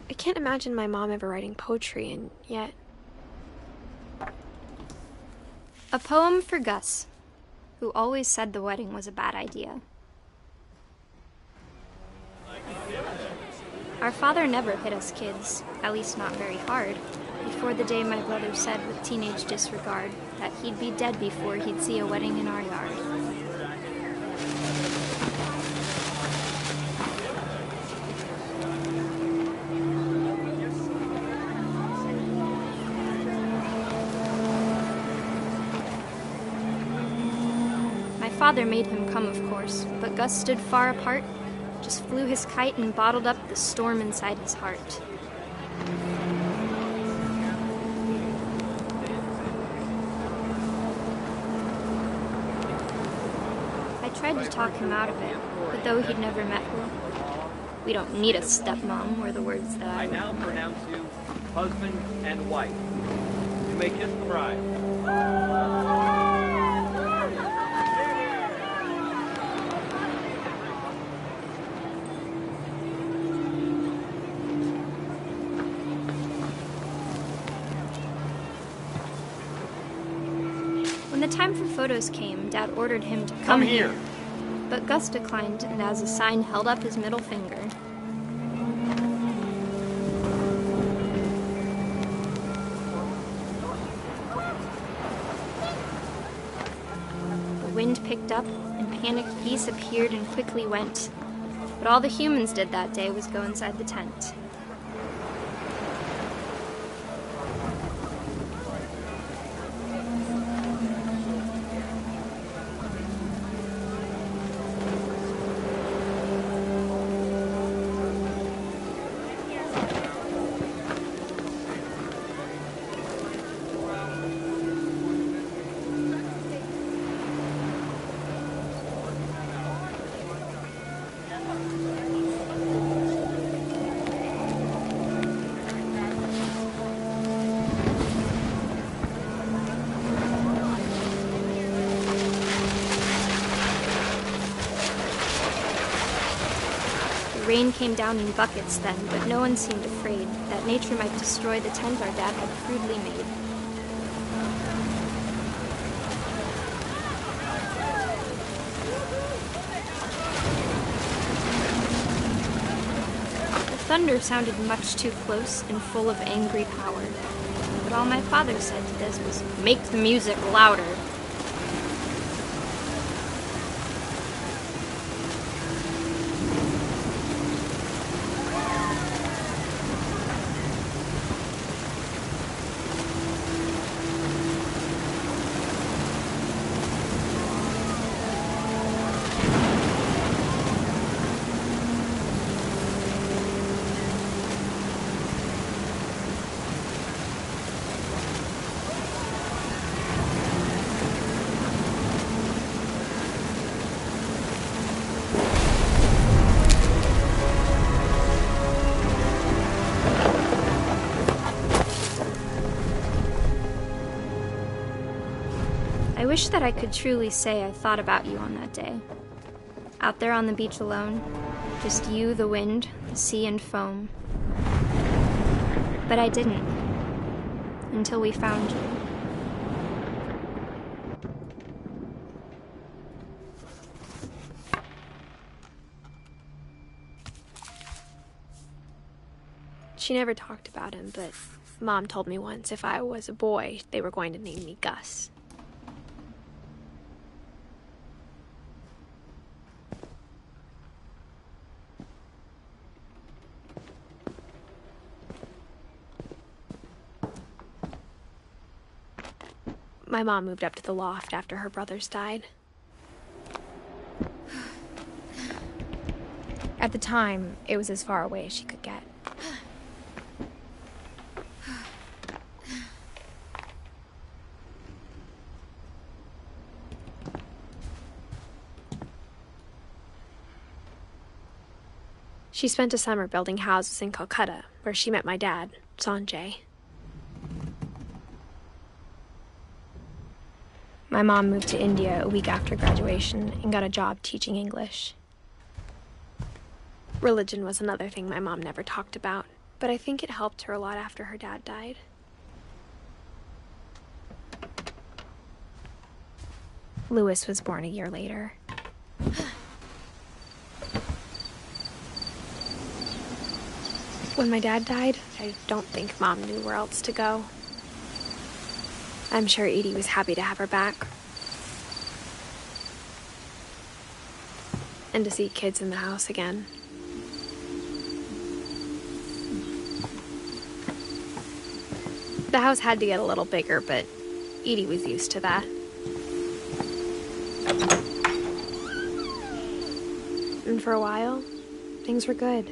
I can't imagine my mom ever writing poetry, and yet... A poem for Gus, who always said the wedding was a bad idea. Our father never hit us kids, at least not very hard, before the day my brother said with teenage disregard that he'd be dead before he'd see a wedding in our yard. My father made him come, of course, but Gus stood far apart, just flew his kite and bottled up the storm inside his heart. I tried to talk him out of it, but though he'd never met her, "We don't need a stepmom," were the words that I now pronounce you husband and wife. You may kiss the bride. When the time for photos came, Dad ordered him to Come here. But Gus declined, and as a sign held up his middle finger. The wind picked up, and panicked geese appeared and quickly went. But all the humans did that day was go inside the tent. Rain came down in buckets then, but no one seemed afraid that nature might destroy the tent our dad had crudely made. The thunder sounded much too close and full of angry power, but all my father said to this was, "Make the music louder." wish that I could truly say I thought about you on that day. Out there on the beach alone, just you, the wind, the sea, and foam. But I didn't, until we found you. She never talked about him, but Mom told me once if I was a boy, they were going to name me Gus. My mom moved up to the loft after her brothers died. At the time, it was as far away as she could get. She spent a summer building houses in Calcutta, where she met my dad, Sanjay. My mom moved to India a week after graduation and got a job teaching English. Religion was another thing my mom never talked about, but I think it helped her a lot after her dad died. Louis was born a year later. When my dad died, I don't think Mom knew where else to go. I'm sure Edie was happy to have her back. And to see kids in the house again. The house had to get a little bigger, but Edie was used to that. And for a while, things were good.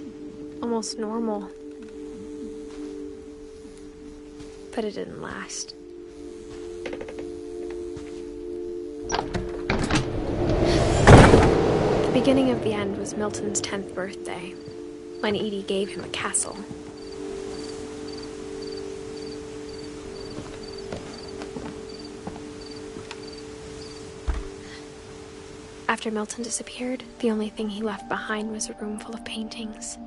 Almost normal. But it didn't last. The beginning of the end was Milton's 10th birthday, when Edie gave him a castle. After Milton disappeared, the only thing he left behind was a room full of paintings.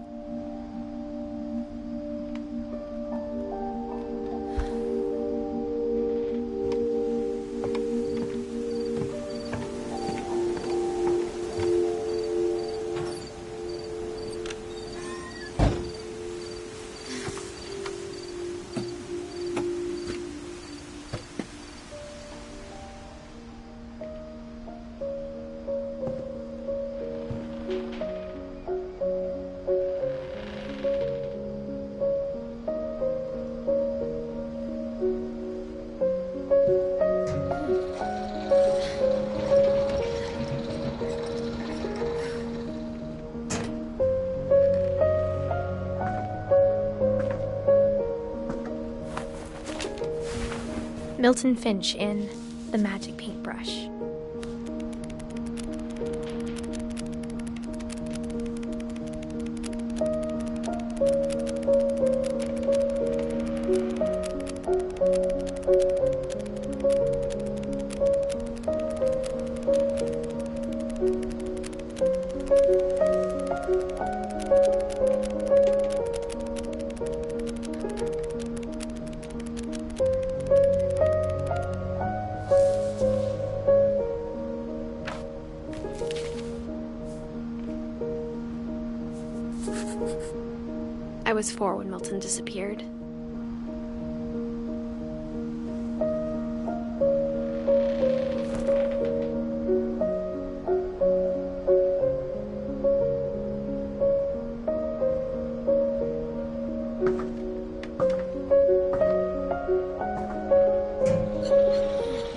Milton Finch in The Magic Paintbrush. I was 4 when Milton disappeared.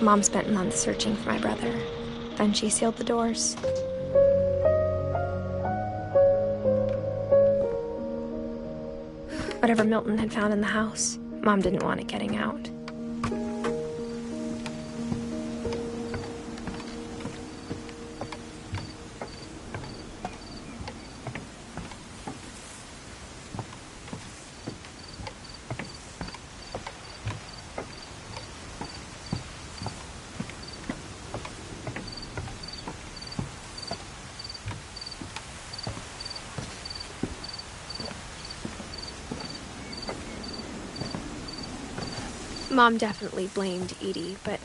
Mom spent months searching for my brother. Then she sealed the doors. Whatever Milton had found in the house, Mom didn't want it getting out. Mom definitely blamed Edie, but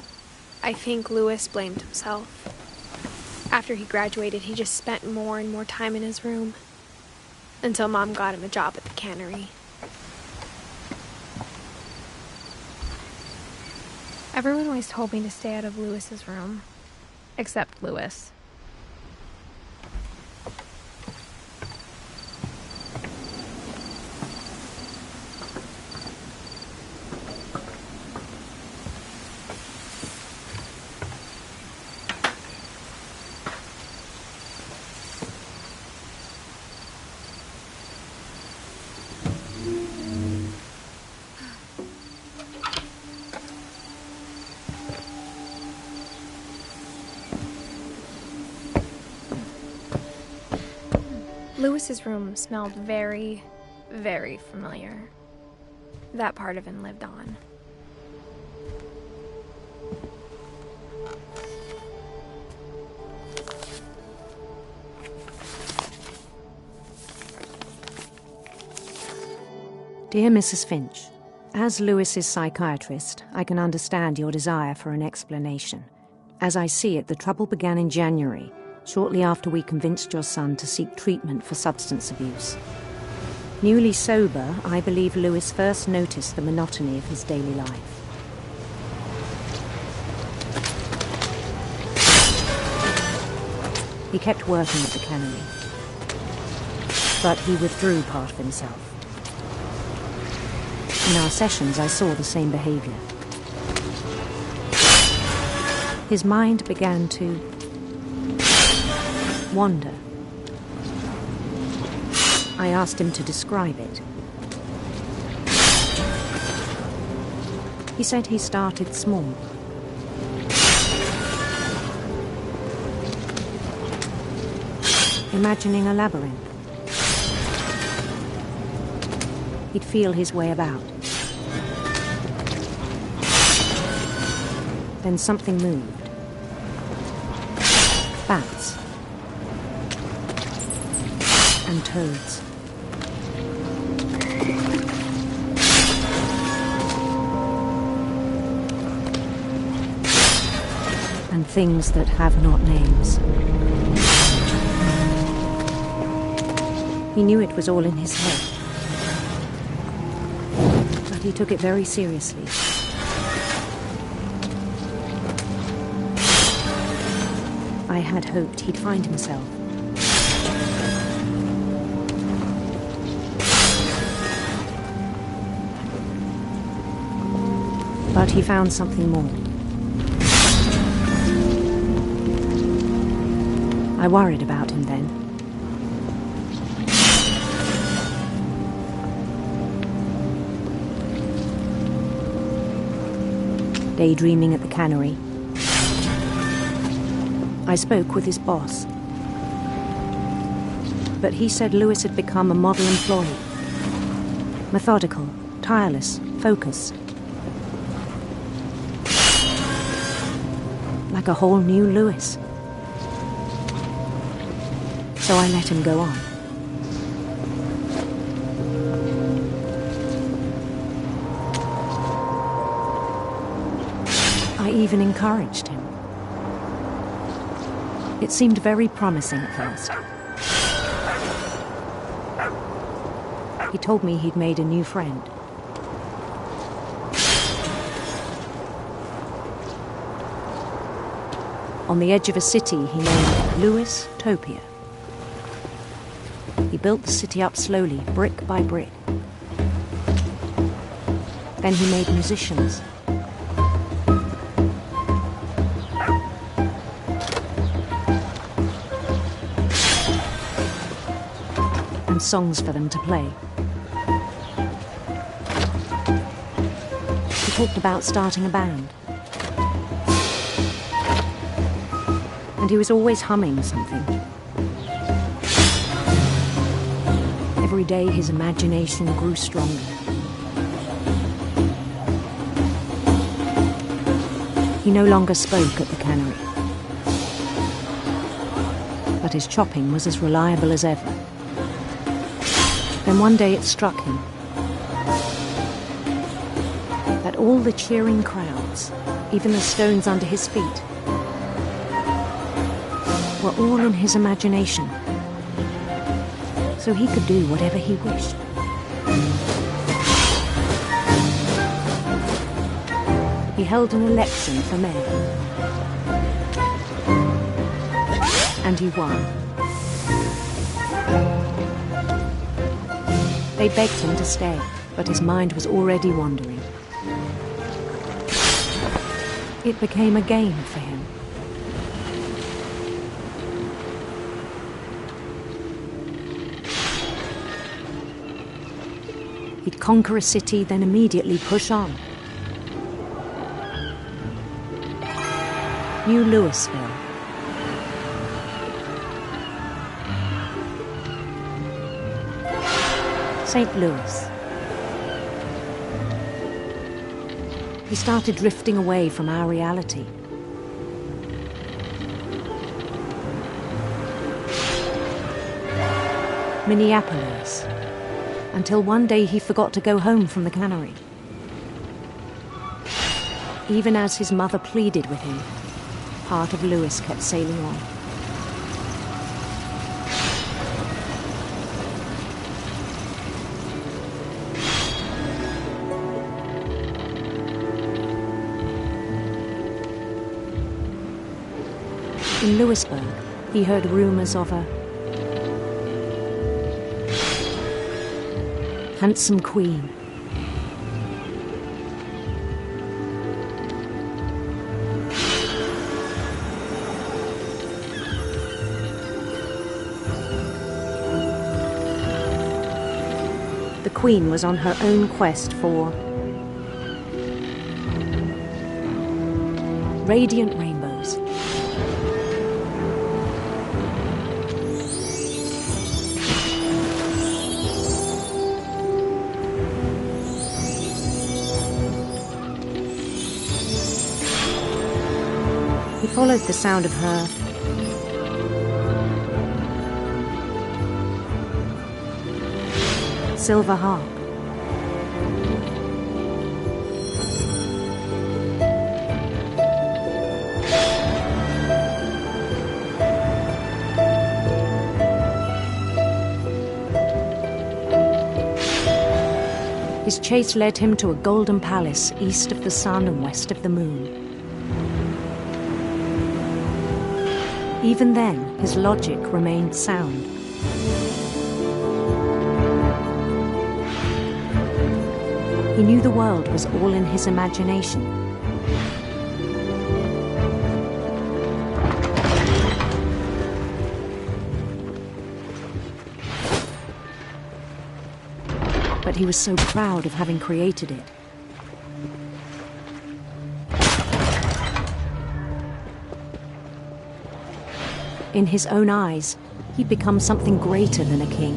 I think Louis blamed himself. After he graduated, he just spent more and more time in his room, until Mom got him a job at the cannery. Everyone always told me to stay out of Louis's room, except Louis. Louis's room smelled very, very familiar. That part of him lived on. Dear Mrs. Finch, as Louis's psychiatrist, I can understand your desire for an explanation. As I see it, the trouble began in January, shortly after we convinced your son to seek treatment for substance abuse. Newly sober, I believe Louis first noticed the monotony of his daily life. He kept working at the cannery, but he withdrew part of himself. In our sessions, I saw the same behavior. His mind began to wander. I asked him to describe it. He said he started small. Imagining a labyrinth. He'd feel his way about. Then something moved. Bats. And toads. And things that have not names. He knew it was all in his head. But he took it very seriously. I had hoped he'd find himself. But he found something more. I worried about him then. Daydreaming at the cannery, I spoke with his boss. But he said Louis had become a model employee. Methodical, tireless, focused. Like a whole new Louis. So I let him go on. I even encouraged him. It seemed very promising at first. He told me he'd made a new friend. On the edge of a city he named Louis Topia. He built the city up slowly, brick by brick. Then he made musicians. And songs for them to play. He talked about starting a band. And he was always humming something. Every day his imagination grew stronger. He no longer spoke at the cannery. But his chopping was as reliable as ever. Then one day it struck him that But all the cheering crowds, even the stones under his feet, were all in his imagination, so he could do whatever he wished. He held an election for mayor, and he won. They begged him to stay, but his mind was already wandering. It became a game for him. He'd conquer a city, then immediately push on. New Louisville. St. Louis. He started drifting away from our reality. Minneapolis. Until one day he forgot to go home from the cannery. Even as his mother pleaded with him, part of Louis kept sailing on. In Louisburg, he heard rumors of a handsome queen. The queen was on her own quest for radiant rainbows. He followed the sound of her silver harp. His chase led him to a golden palace east of the sun and west of the moon. Even then, his logic remained sound. He knew the world was all in his imagination. But he was so proud of having created it. In his own eyes, he'd become something greater than a king.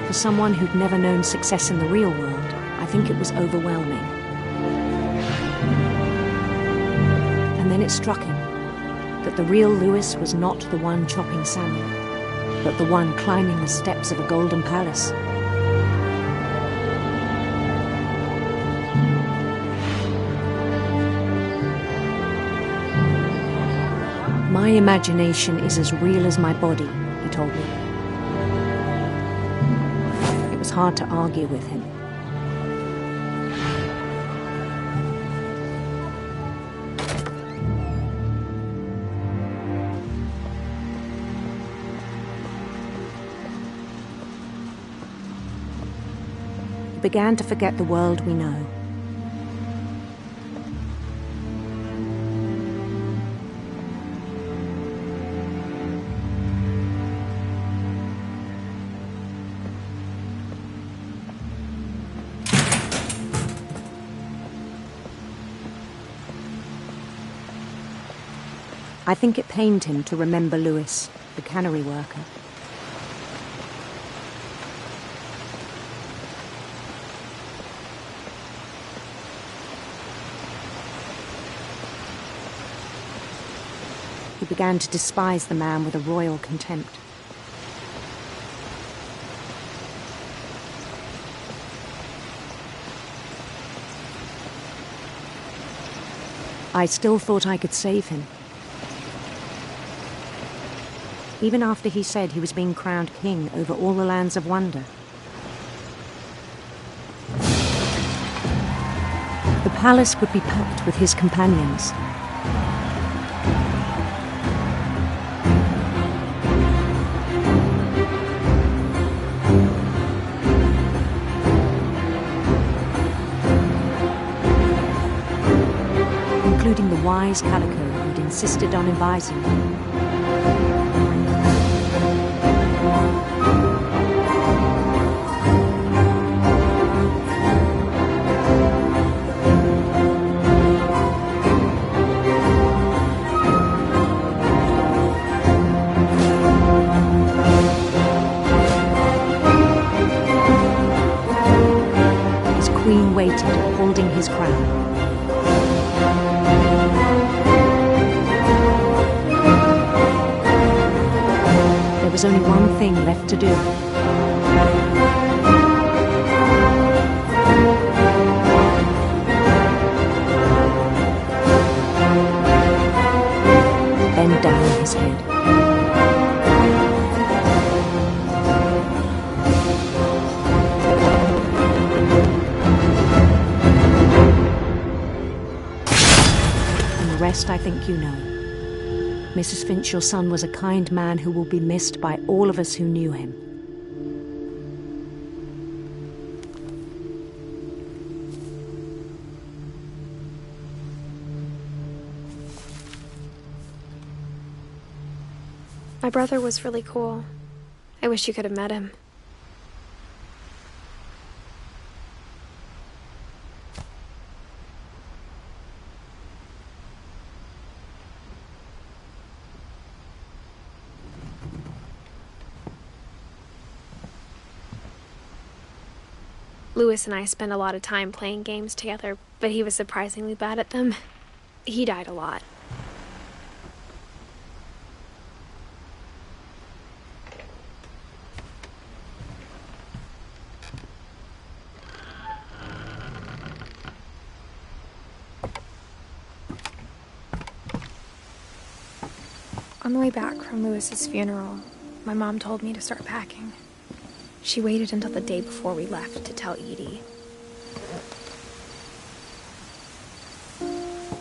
For someone who'd never known success in the real world, I think it was overwhelming. And then it struck him that the real Louis was not the one chopping salmon, but the one climbing the steps of a golden palace. My imagination is as real as my body, he told me. It was hard to argue with him. He began to forget the world we know. I think it pained him to remember Louis, the cannery worker. he began to despise the man with a royal contempt. I still thought I could save him. Even after he said he was being crowned king over all the lands of wonder. The palace would be packed with his companions. Including the wise Calico who'd insisted on advising him. His queen waited, holding his crown. There was only one thing left to do. Bend down his head. And the rest I think you know. Mrs. Finch, your son was a kind man who will be missed by all of us who knew him. My brother was really cool. I wish you could have met him. Louis and I spent a lot of time playing games together, but he was surprisingly bad at them. He died a lot. On the way back from Louis's funeral, my mom told me to start packing. She waited until the day before we left to tell Edie.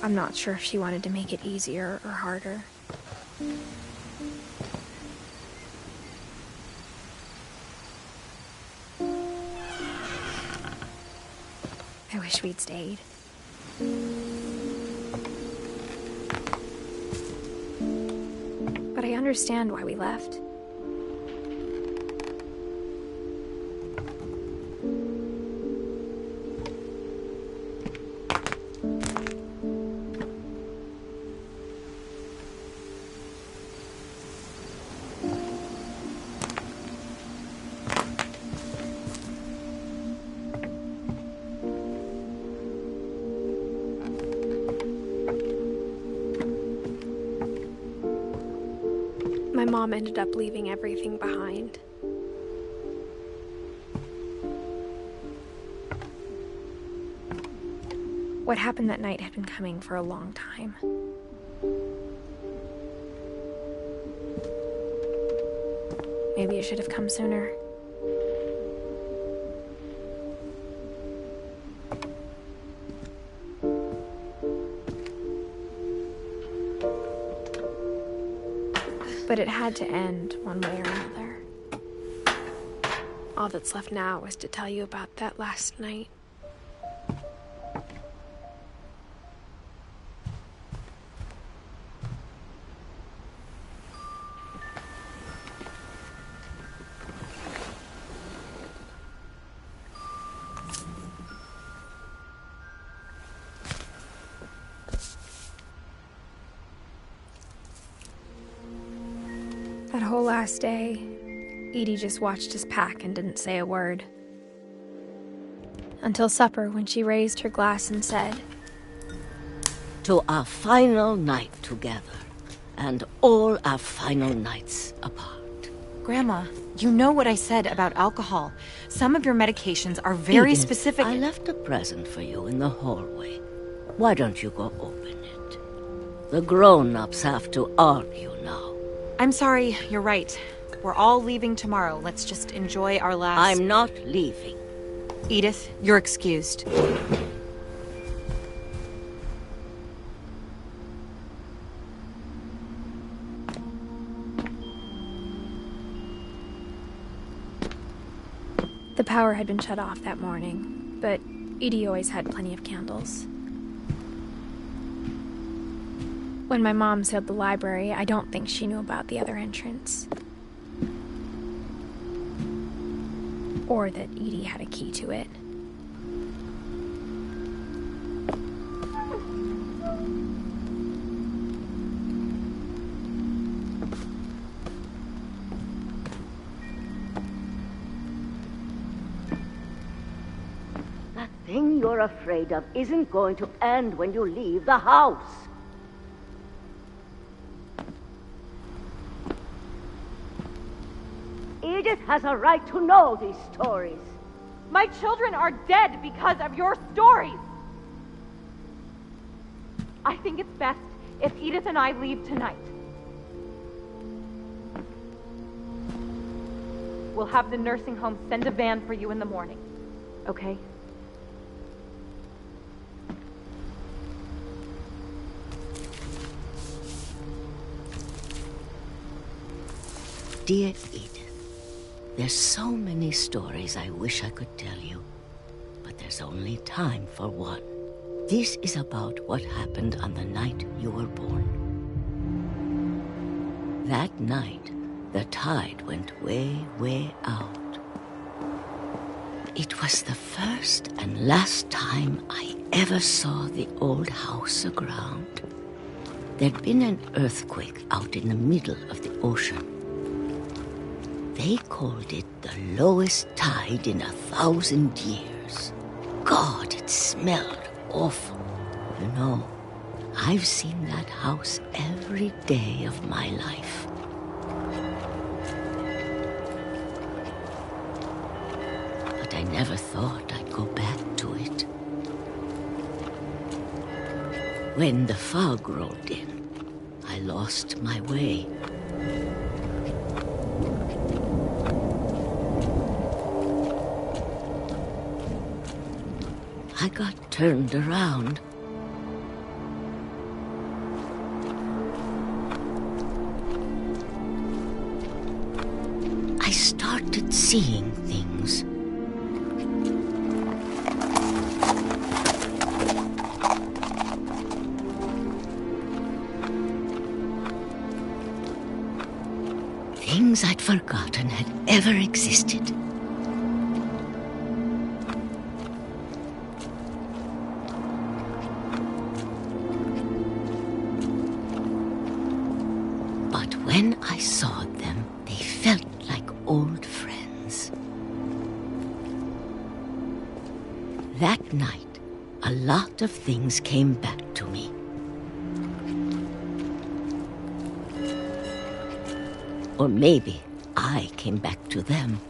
I'm not sure if she wanted to make it easier or harder. I wish we'd stayed. But I understand why we left. My mom ended up leaving everything behind. What happened that night had been coming for a long time. Maybe it should have come sooner. But it had to end one way or another. All that's left now is to tell you about that last night. That whole last day, Edie just watched us pack and didn't say a word. Until supper, when she raised her glass and said, "To our final night together, and all our final nights apart. Grandma, you know what I said about alcohol. Some of your medications are very Edith, specific. I left a present for you in the hallway. Why don't you go open it? The grown-ups have to argue now. I'm sorry, you're right. We're all leaving tomorrow. Let's just enjoy our last... I'm not leaving. Edith, you're excused. The power had been shut off that morning, but Edie always had plenty of candles. When my mom sealed the library, I don't think she knew about the other entrance. Or that Edie had a key to it. That thing you're afraid of isn't going to end when you leave the house. Edith has a right to know these stories. My children are dead because of your stories. I think it's best if Edith and I leave tonight. We'll have the nursing home send a van for you in the morning, okay? Dear Edith, there's so many stories I wish I could tell you, but there's only time for one. This is about what happened on the night you were born. That night, the tide went way, way out. It was the first and last time I ever saw the old house aground. There'd been an earthquake out in the middle of the ocean. They called it the lowest tide in 1,000 years. God, it smelled awful. You know, I've seen that house every day of my life. But I never thought I'd go back to it. When the fog rolled in, I lost my way. I got turned around. I started seeing things. Things I'd forgotten had ever existed. When I saw them, they felt like old friends. That night, a lot of things came back to me. Or maybe I came back to them.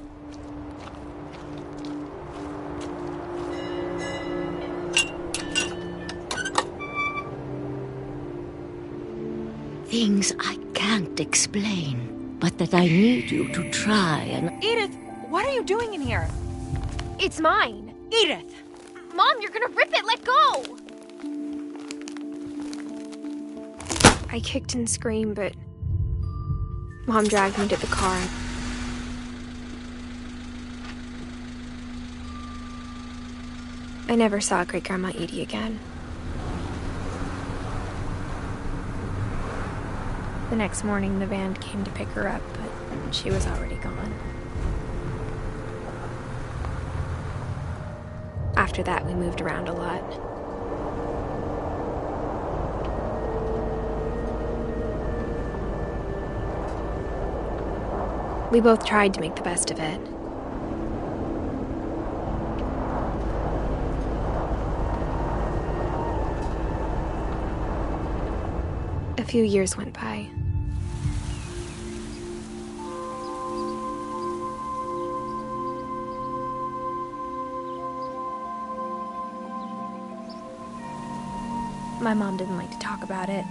Things I can't explain, but that I need you to try and... Edith, what are you doing in here? It's mine. Edith! Mom, you're gonna rip it! Let go! I kicked and screamed, but Mom dragged me to the car. I never saw Great-Grandma Edie again. The next morning, the van came to pick her up, but she was already gone. After that, we moved around a lot. We both tried to make the best of it. A few years went by. My mom didn't like to talk about it.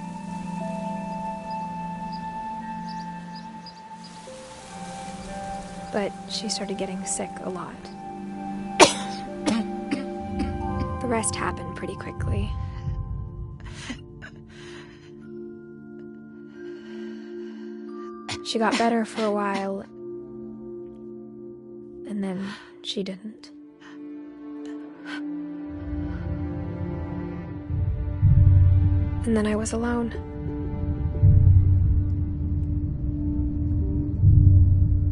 But she started getting sick a lot. The rest happened pretty quickly. She got better for a while, and then she didn't. And then I was alone.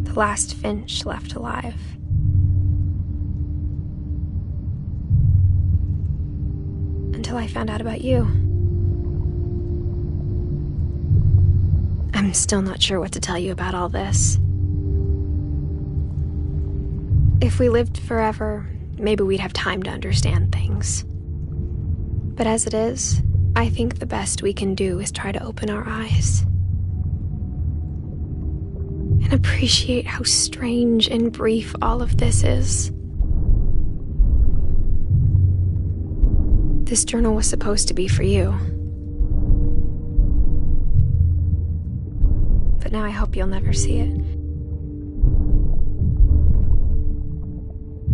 The last Finch left alive. Until I found out about you. I'm still not sure what to tell you about all this. If we lived forever, maybe we'd have time to understand things. But as it is, I think the best we can do is try to open our eyes. And appreciate how strange and brief all of this is. This journal was supposed to be for you. But now I hope you'll never see it.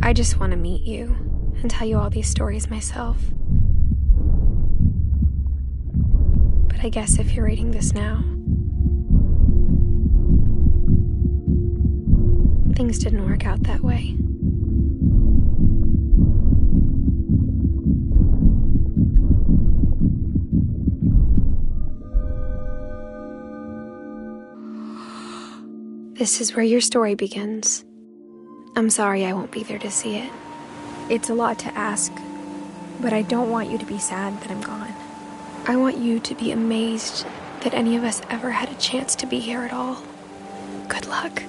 I just want to meet you and tell you all these stories myself. But I guess if you're reading this now, things didn't work out that way. This is where your story begins. I'm sorry I won't be there to see it. It's a lot to ask, but I don't want you to be sad that I'm gone. I want you to be amazed that any of us ever had a chance to be here at all. Good luck.